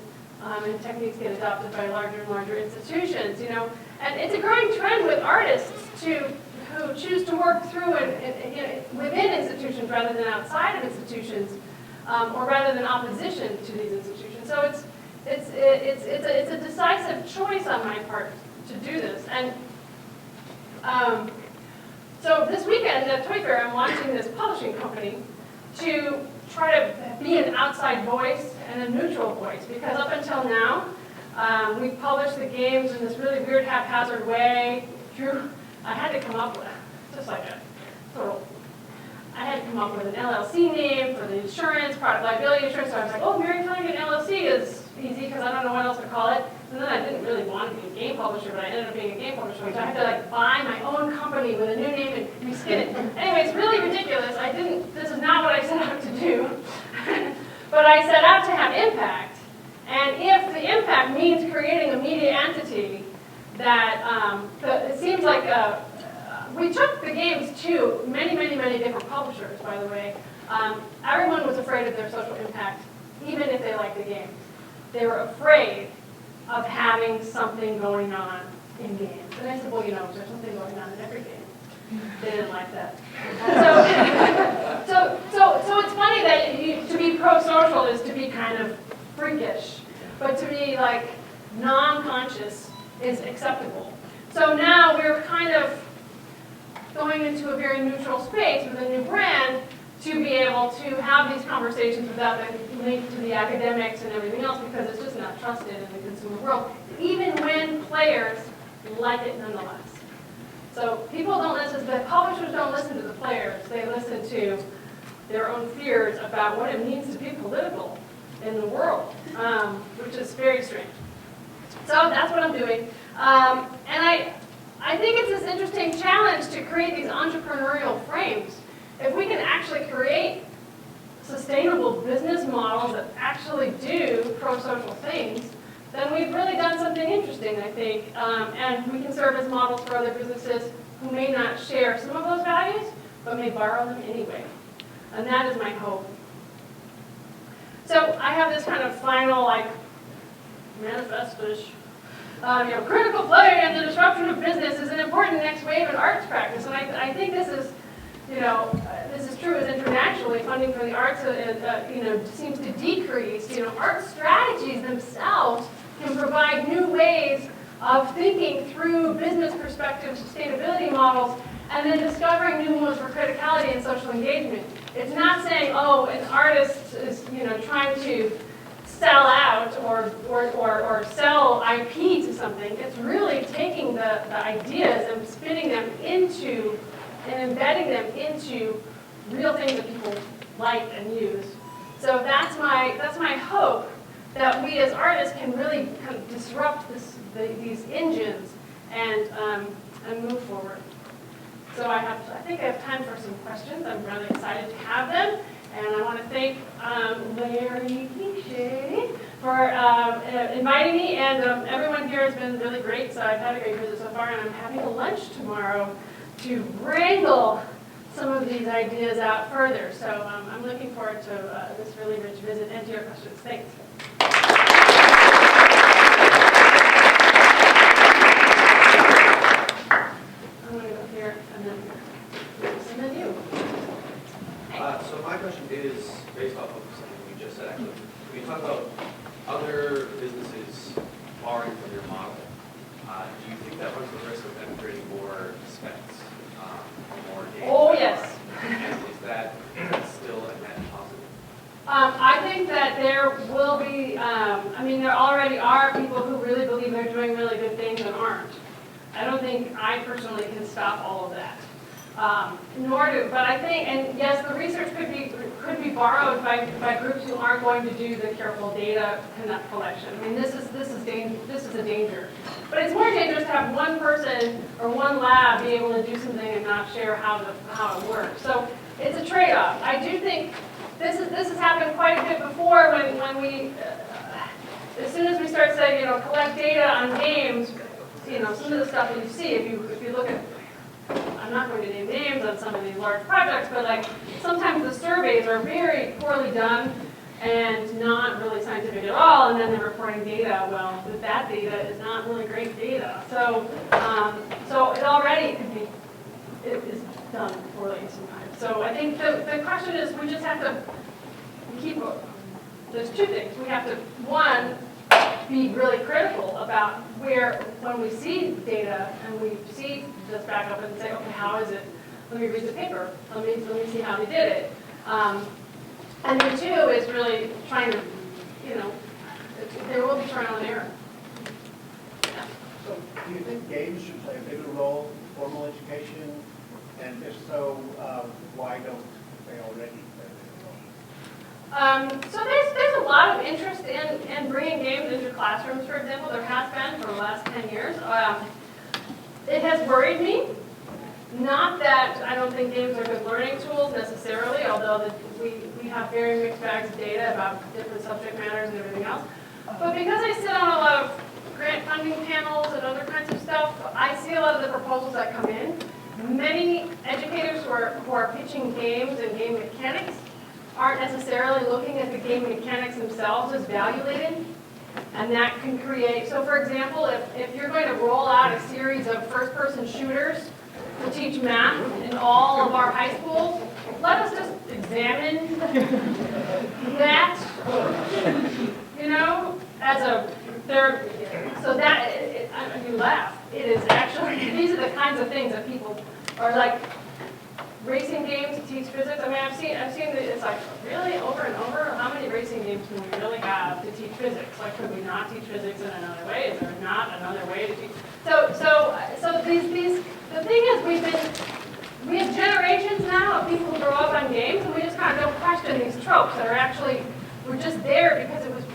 and techniques get adopted by larger and larger institutions, And it's a growing trend with artists who choose to work through and within institutions rather than outside of institutions or rather than opposition to these institutions. So it's a decisive choice on my part to do this. And so this weekend at Toy Fair, I'm launching this publishing company to try to be an outside voice and a neutral voice, because up until now, we've published the games in this really weird haphazard way through, I had to come up with, just like a total, I had to come up with an LLC name for the insurance, product liability insurance, so I was like, oh, Mary Flanagan LLC is easy because I don't know what else to call it. And then I didn't really want to be a game publisher, but I ended up being a game publisher, so I had to like buy my own company with a new name and reskin it. Anyway, it's really ridiculous. This is not what I set out to do. But I set out to have impact. And if the impact means creating a media entity that, it seems like we took the games to many, many, many different publishers, by the way. Everyone was afraid of their social impact, even if they liked the games. They were afraid of having something going on in games. And I said, well, there's something going on in every game. They didn't like that. So it's funny that to be pro-social is to be kind of freakish, but to be like non-conscious is acceptable. So now we're kind of going into a very neutral space with a new brand to be able to have these conversations without the link to the academics and everything else, because it's just not trusted in the consumer world, even when players like it nonetheless. So people don't listen, the publishers don't listen to the players, they listen to their own fears about what it means to be political in the world, which is very strange. So that's what I'm doing. And I think it's this interesting challenge to create these entrepreneurial frames. If we can actually create sustainable business models that actually do pro-social things, then we've really done something interesting, I think. And we can serve as models for other businesses who may not share some of those values, but may borrow them anyway. And that is my hope. So I have this kind of final, manifesto-ish. Critical play and the disruption of business is an important next wave in arts practice. And I think this is, this is true as internationally. Funding for the arts, seems to decrease. Art strategies themselves can provide new ways of thinking through business perspective sustainability models, and then discovering new ones for criticality and social engagement. It's not saying, oh, an artist is, trying to sell out or sell IP to something. It's really taking the ideas and spinning them into and embedding them into real things that people like and use. So that's my hope, that we as artists can really kind of disrupt these engines and move forward. So I think I have time for some questions. I'm really excited to have them. And I want to thank Larry Guichet for inviting me, and everyone here has been really great, so I've had a great visit so far, and I'm having a lunch tomorrow to wrangle some of these ideas out further. So I'm looking forward to this really rich visit and to your questions. Thanks. I'm going to go here and then you. So my question is based off of something you just said, actually. When you talk about other businesses borrowing from your model, do you think that runs the risk of them creating more specs, more data? Oh, yes. And is that still a net positive? I think that there will be, there already are people who really believe they're doing really good things and aren't. I don't think I personally can stop all of that. But I think, and yes, the research could be borrowed by groups who aren't going to do the careful data collection. I mean, this is a danger. But it's more dangerous to have one person or one lab be able to do something and not share how it works. So it's a trade-off. I do think this has happened quite a bit before when we, as soon as we start saying, collect data on games, some of the stuff that you see, if you look at, I'm not going to name names on some of these large projects, but sometimes the surveys are very poorly done and not really scientific at all, and then they're reporting data. Well, that data is not really great data. So it already it is done poorly sometimes. So I think the question is, we just have to keep, there's two things. We have to, one, be really critical about when we see data and we see this back up and say, okay, how is it? Let me read the paper. Let me see how they did it. And then two is really trying to, there will be trial and error. Yeah. So do you think games should play a bigger role in formal education? And if so, why don't they already play a bigger role? So there's a lot of interest in bringing games into classrooms, for example. There has been for the last 10 years. It has worried me. Not that I don't think games are good learning tools necessarily, although we have very mixed bags of data about different subject matters and everything else. But because I sit on a lot of grant funding panels and other kinds of stuff, I see a lot of the proposals that come in. Many educators who are pitching games and game mechanics aren't necessarily looking at the game mechanics themselves as value-laden. And that can create, so for example, if you're going to roll out a series of first-person shooters to teach math in all of our high schools, let us just examine that, as a, so that, you laugh. It is actually, these are the kinds of things that people are like, racing games to teach physics. I mean, I've seen that it's like, really, over and over, how many racing games can we really have to teach physics? Like, could we not teach physics in another way? Is there not another way to teach? So the thing is, we have generations now of people who grow up on games, and we just kind of don't question these tropes that are actually, we're just there because it was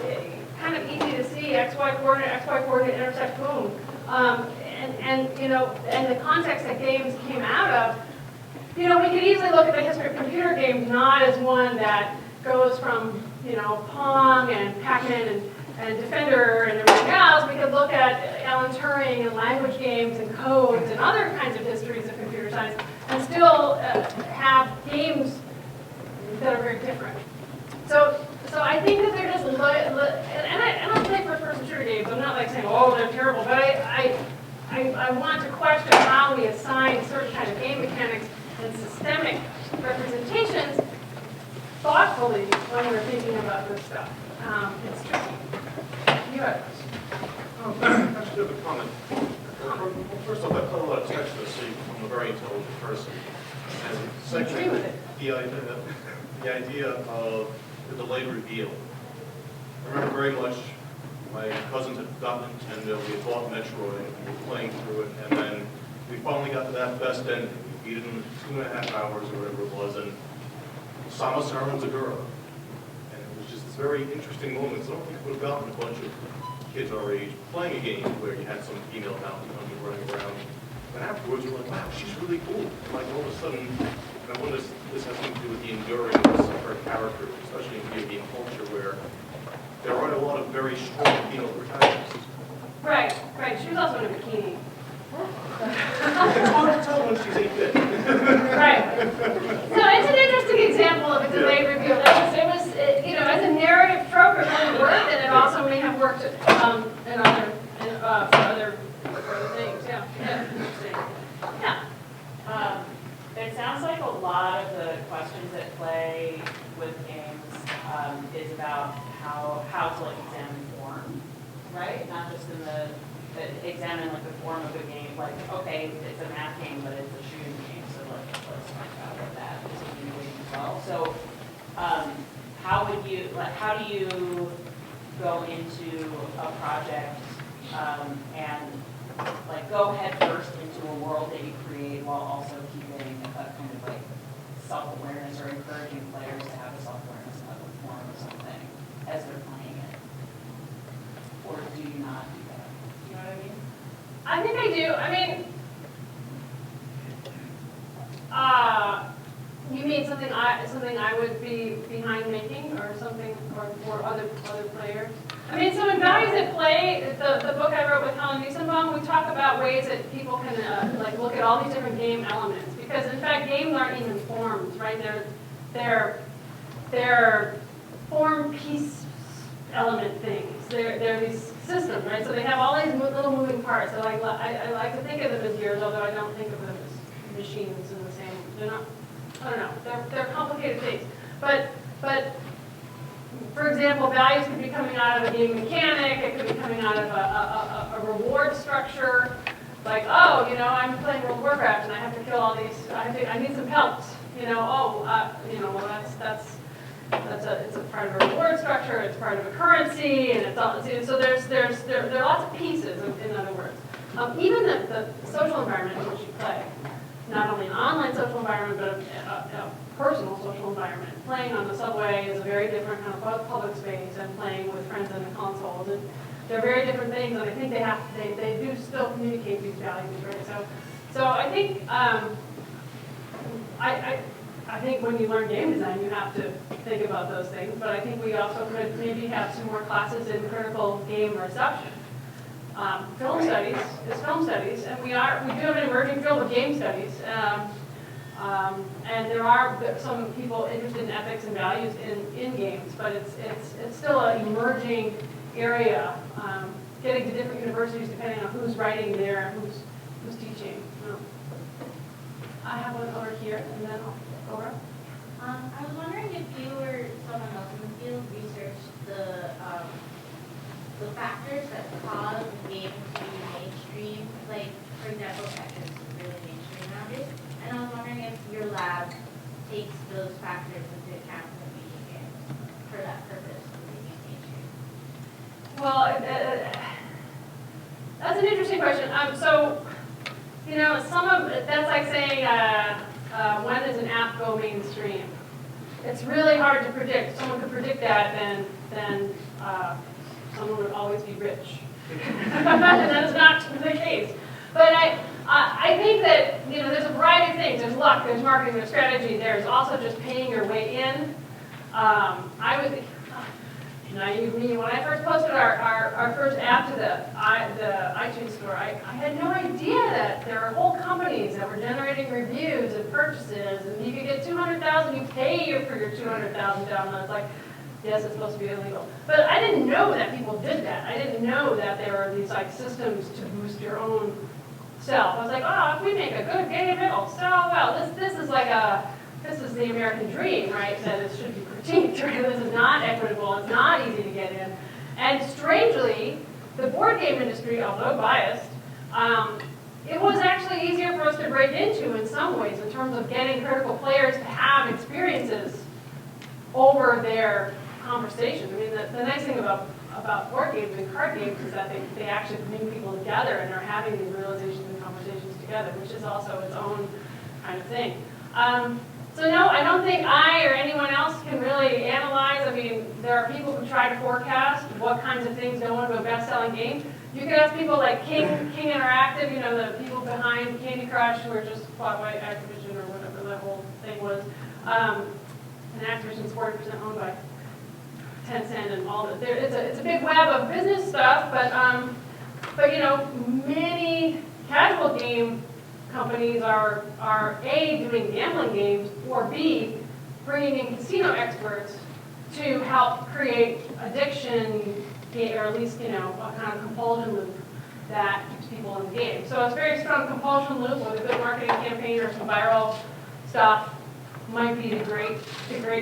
kind of easy to see XY coordinate intersect, boom. And the context that games came out of, we could easily look at the history of computer games not as one that goes from, Pong and Pac-Man and Defender and everything else. We could look at Alan Turing and language games and codes and other kinds of histories of computer science and still have games that are very different. So I think that they're just, and I play first-person shooter games. I'm not like saying, oh, they're terrible, but I want to question how we assign certain kind of game mechanics and systemic representations thoughtfully when we're thinking about this stuff. It's tricky. You have a question. I just have a comment. First off, I've done a lot of text this week. I'm a very intelligent person. And secondly, the idea of the delayed reveal. I remember very much my cousins had gotten Nintendo, we had bought Metroid, and we were playing through it, and then we finally got to that best ending. We beat it in 2.5 hours or whatever it was, and Samus Aran's a girl. And it was just this very interesting moment, because I don't think it would have gotten a bunch of kids our age playing a game where you had some female bounty hunter running around. And afterwards, we're like, wow, she's really cool. And like all of a sudden, I wonder if this has something to do with the endurance of her character, especially in video game culture, where there aren't a lot of very strong female protagonists. Right. She was also in a bikini. It's hard to tell when she's 8-bit. Right. So it's an interesting example of a delayed reveal. It was, as a narrative trope, it really worked, and it also may have worked for other things. Yeah. Interesting. Yeah. It sounds like a lot of the questions at play with games is about how to examine form, right? Not just in examine the form of a game. Like, okay, it's a math game, but it's a shooting game, so let's talk about what that is a game as well. So, how do you go into a project and go head first into a world that you create while also keeping a kind of self-awareness or encouraging players to have a self-awareness of the form of something as they're playing it? Or do you not do that? You know what I mean? I think I do. I mean, you mean something I would be behind making, or something, or other players? I mean, so in Values at Play, the book I wrote with Helen Nussbaum, we talk about ways that people can look at all these different game elements, because in fact games aren't even forms, right? They're form piece element things. They're these systems, right? So they have all these little moving parts. So I like to think of them as gears, although I don't think of them as machines in the same. They're not. I don't know. They're complicated things. But For example, values could be coming out of a game mechanic, it could be coming out of a reward structure. Like, oh, you know, I'm playing World of Warcraft and I have to kill all these, I need some pelts. You know, well, it's a part of a reward structure, it's part of a currency, and it's all, so there are lots of pieces, in other words. Even the social environment in which you play, not only an online social environment, but a personal social environment. Playing on the subway is a very different kind of public space than playing with friends on the consoles. And they're very different things, and I think they do still communicate these values, right? So I think I think when you learn game design, you have to think about those things. But I think we also could maybe have some more classes in critical game reception. Film studies is film studies, and we do have an emerging field of game studies. And there are some people interested in ethics and values in games, but it's still an emerging area, getting to different universities depending on who's writing there and who's teaching. I have one over here, and then I'll go over. I was wondering if you or someone else in the field researched the factors that cause a game to be mainstream, like, for example, Tetris is really mainstream nowadays, and I was wondering if your lab takes those factors into account when making games for that purpose of making it mainstream. Well, that's an interesting question. So, you know, that's like saying, when does an app go mainstream? It's really hard to predict. If someone could predict that, then someone would always be rich. And that is not the case. But I think that, you know, there's a variety of things. There's luck, there's marketing, there's strategy. There's also just paying your way in. Naive me, when I first posted our first app to the iTunes store, I had no idea that there are whole companies that were generating reviews and purchases, and you could get 200,000, you pay for your 200,000 downloads. Like, yes, it's supposed to be illegal. But I didn't know that people did that. I didn't know that there were these like systems to boost your own self. I was like, oh, if we make a good game, it'll sell well. This is the American dream, right? That it should be critiqued, right? This is not equitable, it's not easy to get in. And strangely, the board game industry, although biased, it was actually easier for us to break into in some ways in terms of getting critical players to have experiences over their conversations. I mean, the nice thing about board games and card games is that they actually bring people together and are having these realizations and conversations together, which is also its own kind of thing. So no, I don't think I or anyone else can really analyze. I mean, there are people who try to forecast what kinds of things go into a best-selling game. You could ask people like King Interactive, you know, the people behind Candy Crush who were just bought by Activision or whatever the whole thing was. And Activision's 40% owned by Tencent and all that. It's a big web of business stuff, but you know, many casual game companies are A, doing gambling games, or B, bringing in casino experts to help create addiction, or at least, you know, a kind of compulsion loop that keeps people in the game. So it's a very strong compulsion loop with a good marketing campaign or some viral stuff might be the great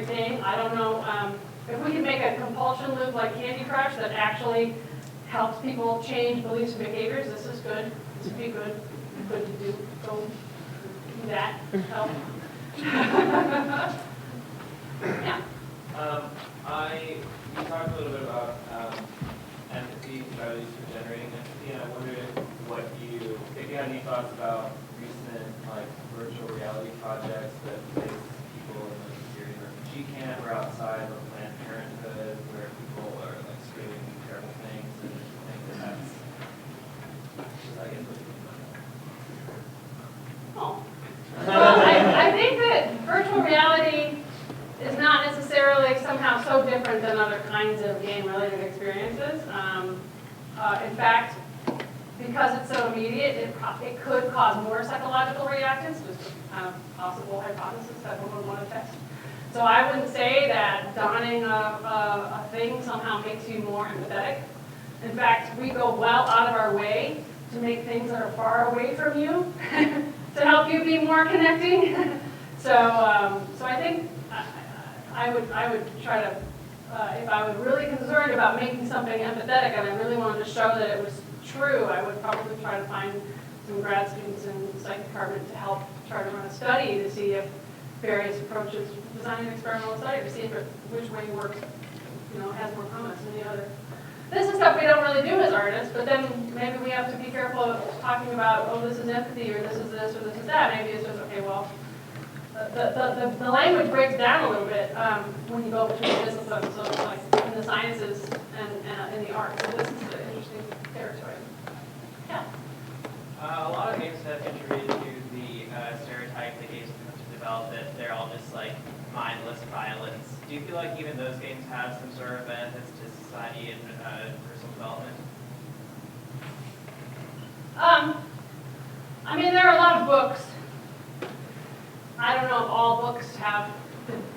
thing. I don't know. If we can make a compulsion loop like Candy Crush that actually helps people change beliefs and behaviors, this is good. This would be good to do. Go do that. Help. Yeah. You talked a little bit about empathy, values for generating empathy, and I wondered if you had any thoughts about recent like virtual reality projects that place people in like a Syrian refugee camp or outside of Planned Parenthood, where people are like screaming terrible things, and I think that's I guess what you think about that. Oh. Well, I think that virtual reality is not necessarily somehow so different than other kinds of game-related experiences. In fact, because it's so immediate, it could cause more psychological reactions, just a kind of possible hypothesis that one would want to test. So I wouldn't say that donning a thing somehow makes you more empathetic. In fact, we go well out of our way to make things that are far away from you to help you be more connecting. So I think I would try to if I was really concerned about making something empathetic and I really wanted to show that it was true, I would probably try to find some grad students in the psych department to help try to run a study to see if various approaches, design an experimental study to see if which way works, has more promise than the other. This is stuff we don't really do as artists, but then maybe we have to be careful of talking about, oh, this is empathy, or this is this, or this is that. Maybe it's just, okay, well, the language breaks down a little bit when you go between disciplines, so like in the sciences and in the arts. So this is an interesting territory. Yeah. A lot of games have contributed to the stereotype that games have developed that they're all just like mindless violence. Do you feel like even those games have some sort of benefits to society and personal development? I mean, there are a lot of books. I don't know if all books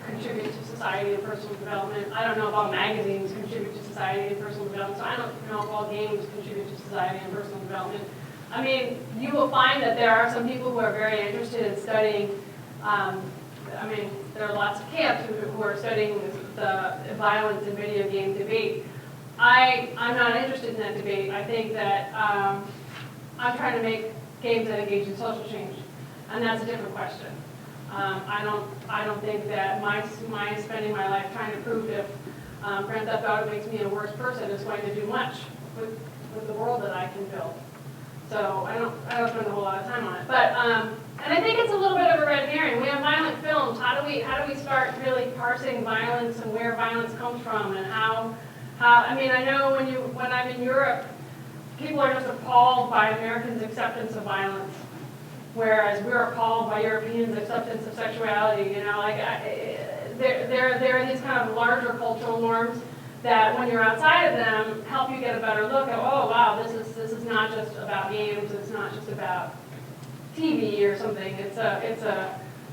contribute to society and personal development. I don't know if all magazines contribute to society and personal development. So I don't know if all games contribute to society and personal development. I mean, you will find that there are some people who are very interested in studying. I mean, there are lots of camps who are studying the violence in video game debate. I'm not interested in that debate. I think that I'm trying to make games that engage in social change, and that's a different question. I don't think that my spending my life trying to prove if Grand Theft Auto makes me a worse person is going to do much with the world that I can build. So I don't spend a whole lot of time on it. But and I think it's a little bit of a red herring. We have violent films. How do we start really parsing violence and where violence comes from and how I mean, I know when I'm in Europe, people are just appalled by Americans' acceptance of violence, whereas we're appalled by Europeans' acceptance of sexuality. There are these kind of larger cultural norms that, when you're outside of them, help you get a better look at, oh wow, this is not just about games. It's not just about TV or something.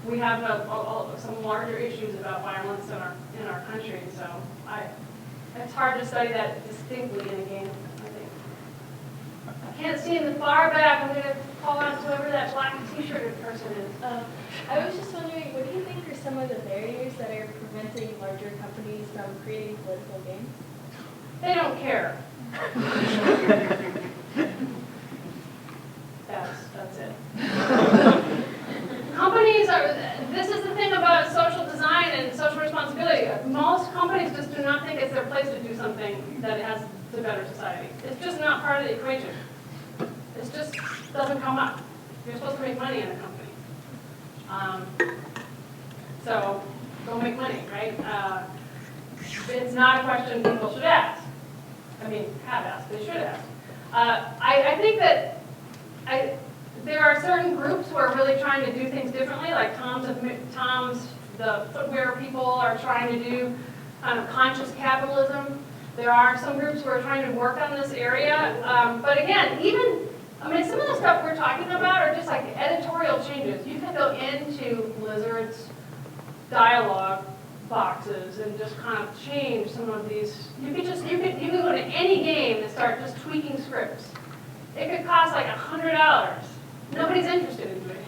We have some larger issues about violence in our country. So it's hard to study that distinctly in a game, I think. I can't see in the far back. I'm going to call out whoever that black t-shirted person is. I was just wondering, what do you think are some of the barriers that are preventing larger companies from creating political games? They don't care. That's it. Companies this is the thing about social design and social responsibility. Most companies just do not think it's their place to do something that has to better society. It's just not part of the equation. It just doesn't come up. You're supposed to make money in a company. So go make money, right? It's not a question people should ask. I mean, have asked, they should ask. I think that there are certain groups who are really trying to do things differently, like the footwear people are trying to do kind of conscious capitalism. There are some groups who are trying to work on this area. But again, some of the stuff we're talking about are just like editorial changes. You can go into Blizzard's dialogue boxes and just kind of change some of these. You could go to any game and start just tweaking scripts. It could cost like $100. Nobody's interested in doing it.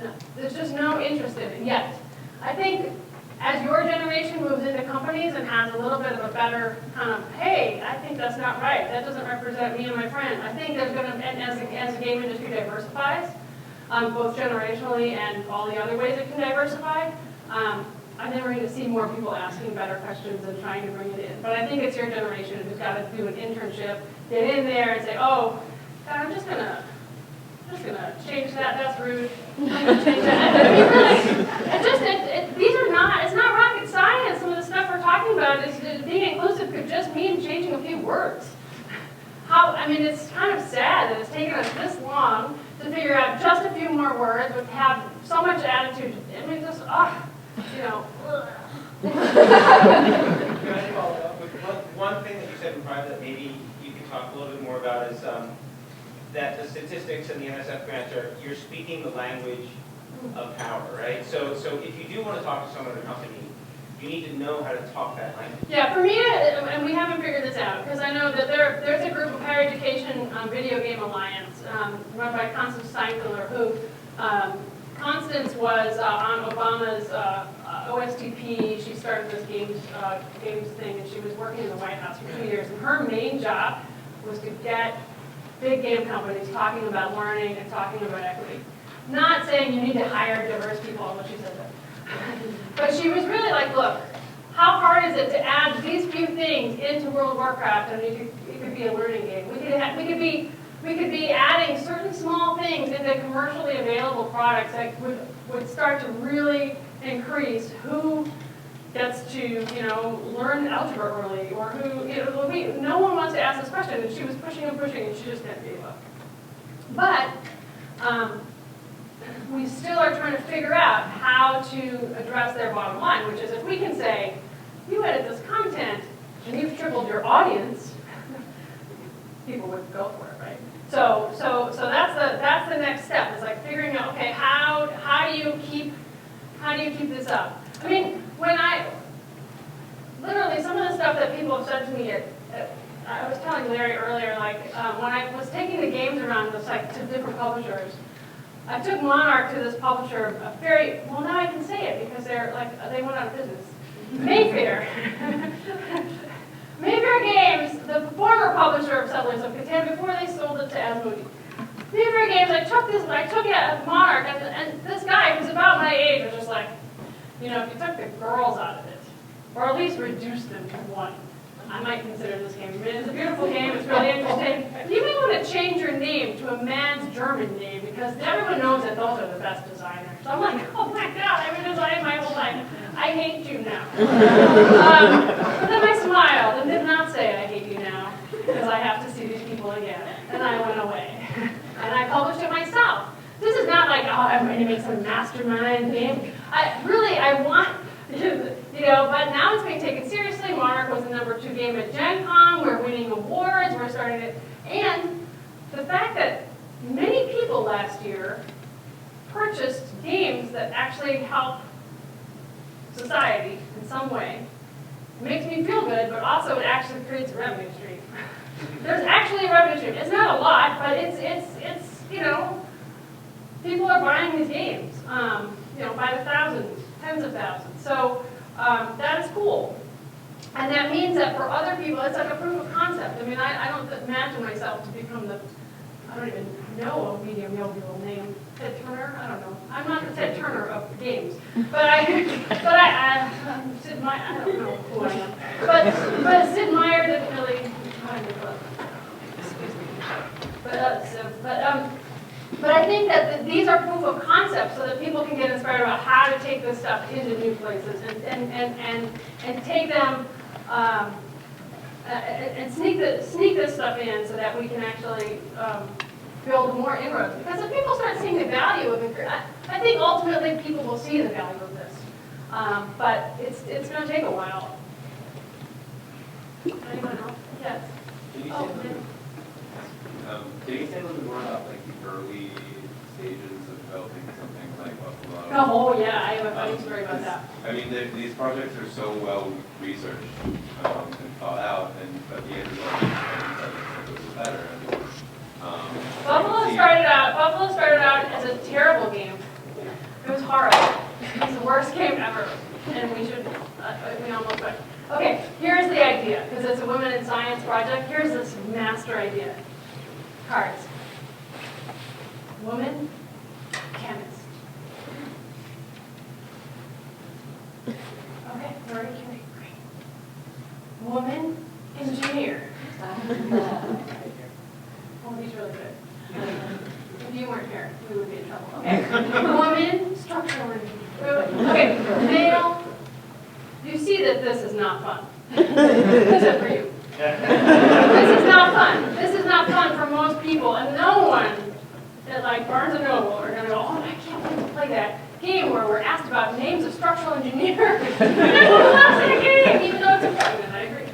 No, there's just no interest in it yet. I think as your generation moves into companies and has a little bit of a better kind of, hey, I think that's not right. That doesn't represent me and my friend. I think there's going to, and as the game industry diversifies, both generationally and all the other ways it can diversify, I think we're going to see more people asking better questions and trying to bring it in. But I think it's your generation who's got to do an internship, get in there and say, oh, God, I'm just gonna change that. That's rude. I'm gonna change that. I mean, really, it's not rocket science. Some of the stuff we're talking about is being inclusive could just mean changing a few words. It's kind of sad that it's taken us this long to figure out just a few more words which have so much attitude. One thing that you said in private that maybe you could talk a little bit more about is that the statistics and the NSF grants you're speaking the language of power, right? So if you do want to talk to someone at a company, you need to know how to talk that language. Yeah, for me, and we haven't figured this out, because I know that there's a group of higher education Video Game Alliance run by Constance Steinfiller, who Constance was on Obama's OSTP. started this games thing, and she was working in the White House for 2 years. And her main job was to get big game companies talking about learning and talking about equity. Not saying you need to hire diverse people, although she said that. But she was really like, look, how hard is it to add these few things into World of Warcraft, and it could be a learning game. We could be adding certain small things into commercially available products that would start to really increase who gets to, learn algebra early, or who, no one wants to ask this question, and she was pushing and pushing, and she just kind of gave up. But we still are trying to figure out how to address their bottom line, which is if we can say, you edit this content, and you've tripled your audience, people would go for it, right? So that's the next step. It's like figuring out, okay, how do you keep this up? I mean, literally some of the stuff that people have said to me, I was telling Larry earlier, like when I was taking the games around to different publishers, I took Monarch to this publisher, well now I can say it because they went out of business. Mayfair. Mayfair Games, the former publisher of Settlers of Catan, before they sold it to Asmodee. Mayfair Games, I took it at Monarch, and this guy who's about my age was just like, if you took the girls out of it, or at least reduced them to one, I might consider this game. I mean, it's a beautiful game, it's really interesting. You may want to change your name to a man's German name, because everyone knows that those are the best designers. So I'm like, oh my God, I've been designing my whole life. I hate you now. But then I smiled and did not say I hate you now, because I have to see these people again. And I went away. And I published it myself. This is not like, oh, I'm going to make some mastermind game. I want, but now it's being taken seriously. Monarch was the #2 game at Gen Con. We're winning awards. We're starting to, and the fact that many people last year purchased games that actually help society in some way makes me feel good, but also it actually creates a revenue stream. There's actually a revenue stream. It's not a lot, but it's people are buying these games, by the thousands, tens of thousands. So that is cool. And that means that for other people, it's like a proof of concept. I mean, I don't imagine myself to become I don't even know a medium mobile name. Ted Turner? I don't know. I'm not the Ted Turner of games. But Sid Meier, I don't know who I am. But Sid Meier didn't really kind of, excuse me. But I think that these are proof of concept so that people can get inspired about how to take this stuff into new places and take them and sneak this stuff in so that we can actually build more inroads. Because if people start seeing the value of it, I think ultimately people will see the value of this. But it's going to take a while. Anyone else? Yes. Can you say a little bit more about the early stages of developing something like Buffalo? Oh yeah, I have a funny story about that. I mean, these projects are so well researched and thought out, and at the end of the day, it was better. Buffalo started out as a terrible game. It was horrible. It was the worst game ever, and we almost went. Okay, here's the idea, because it's a women in science project. Here's this master idea. Cards. Woman, chemist. Okay, Lori, great. Woman, engineer. Oh, he's really good. If you weren't here, we would be in trouble. Okay. Woman, structural engineer. Okay, male. You see that this is not fun. This is for you. This is not fun. This is not fun for most people, and no one at Barnes & Noble are going to go, oh, I can't wait to play that game where we're asked about names of structural engineers. Everyone loves that game, even though it's important, I agree.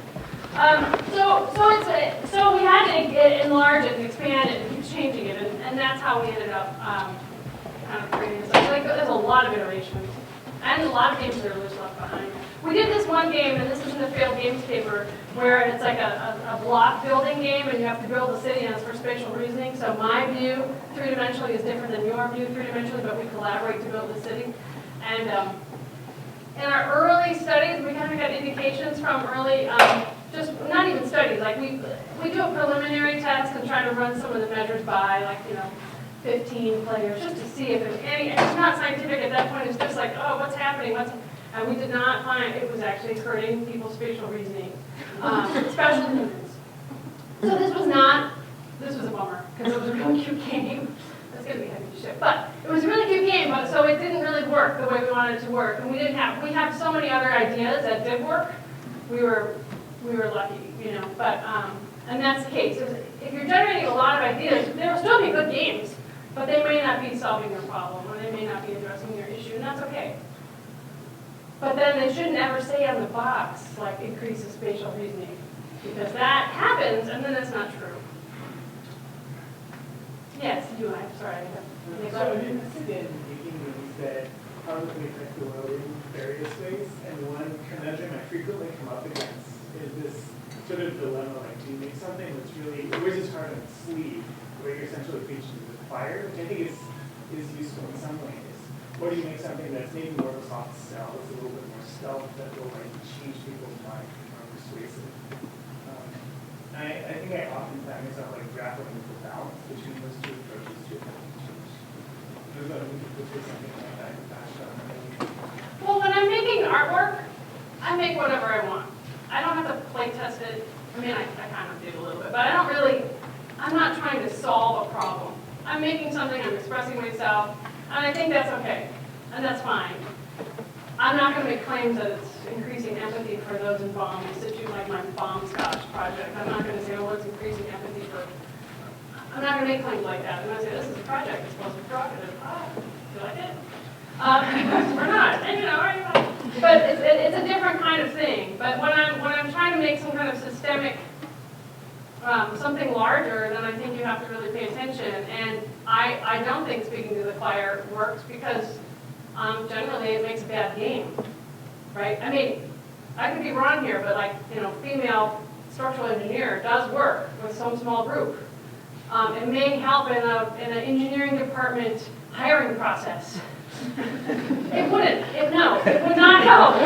So we had to enlarge it and expand it and keep changing it, and that's how we ended up kind of creating this. There's a lot of iterations, and a lot of games that are just left behind. We did this one game, and this is in the failed games paper, where it's like a block building game, and you have to build a city, and it's for spatial reasoning. So my view, three-dimensionally, is different than your view, three-dimensionally, but we collaborate to build the city. And in our early studies, we kind of got indications from early, just not even studies, like we do a preliminary test and try to run some of the measures by, like, 15 players, just to see if there's any, and it's not scientific at that point, it's just like, oh, what's happening, and we did not find it was actually hurting people's spatial reasoning, especially humans. So this was a bummer, because it was a really cute game. It's going to be heavy to ship, but it was a really cute game, but so it didn't really work the way we wanted it to work, and we have so many other ideas that did work. We were lucky, but, and that's the case. If you're generating a lot of ideas, there will still be good games, but they may not be solving your problem, or they may not be addressing your issue, and that's okay. But then they shouldn't ever say on the box, like, increases spatial reasoning, because that happens, and then that's not true. Yes, I'm sorry. So I'm interested in making movies that probably affect the world in various ways, and one conundrum I frequently come up against is this sort of dilemma, like, do you make something that's really, it wears its heart on its sleeve, where you're essentially preaching to the choir, which I think is useful in some ways, or do you make something that's maybe more of a soft sell, it's a little bit more stealth, that will, like, change people's minds, be more persuasive. I think I often find myself, like, grappling with the balance between those two approaches to change. There's no need to put something like that in fashion. Well, when I'm making artwork, I make whatever I want. I don't have to play test it. I mean, I kind of do a little bit, but I'm not trying to solve a problem. I'm making something, I'm expressing myself, and I think that's okay, and that's fine. I'm not going to make claims that it's increasing empathy for those in bomb situ, like my bomb scotch project. I'm not going to say, oh, it's increasing empathy for. I'm not going to make claims like that. I'm going to say, this is a project, it's supposed to be provocative. Do you like it? Or not, and but it's a different kind of thing. But when I'm trying to make some kind of systemic, something larger, then I think you have to really pay attention. And I don't think speaking to the choir works because generally it makes a bad game, right? I mean, I could be wrong here, but like, female structural engineer does work with some small group. It may help in an engineering department hiring process. It wouldn't. It would not help.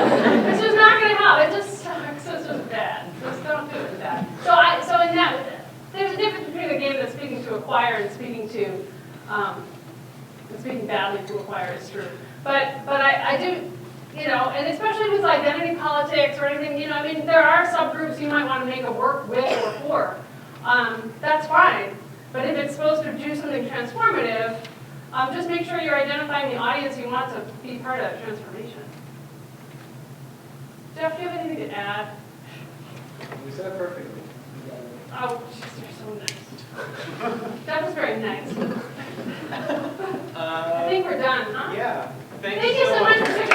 It's just not going to help. It just sucks. It's just bad. Just don't do it with that. So in that, there's a difference between a game that's speaking to a choir and speaking badly to a choir is true. But I do, and especially with identity politics or anything, I mean, there are subgroups you might want to make a work with or for. That's fine. But if it's supposed to do something transformative, just make sure you're identifying the audience you want to be part of that transformation. Jeff, do you have anything to add? You said it perfectly. Oh, jeez, you're so nice. That was very nice. I think we're done, huh? Yeah. Thank you so much for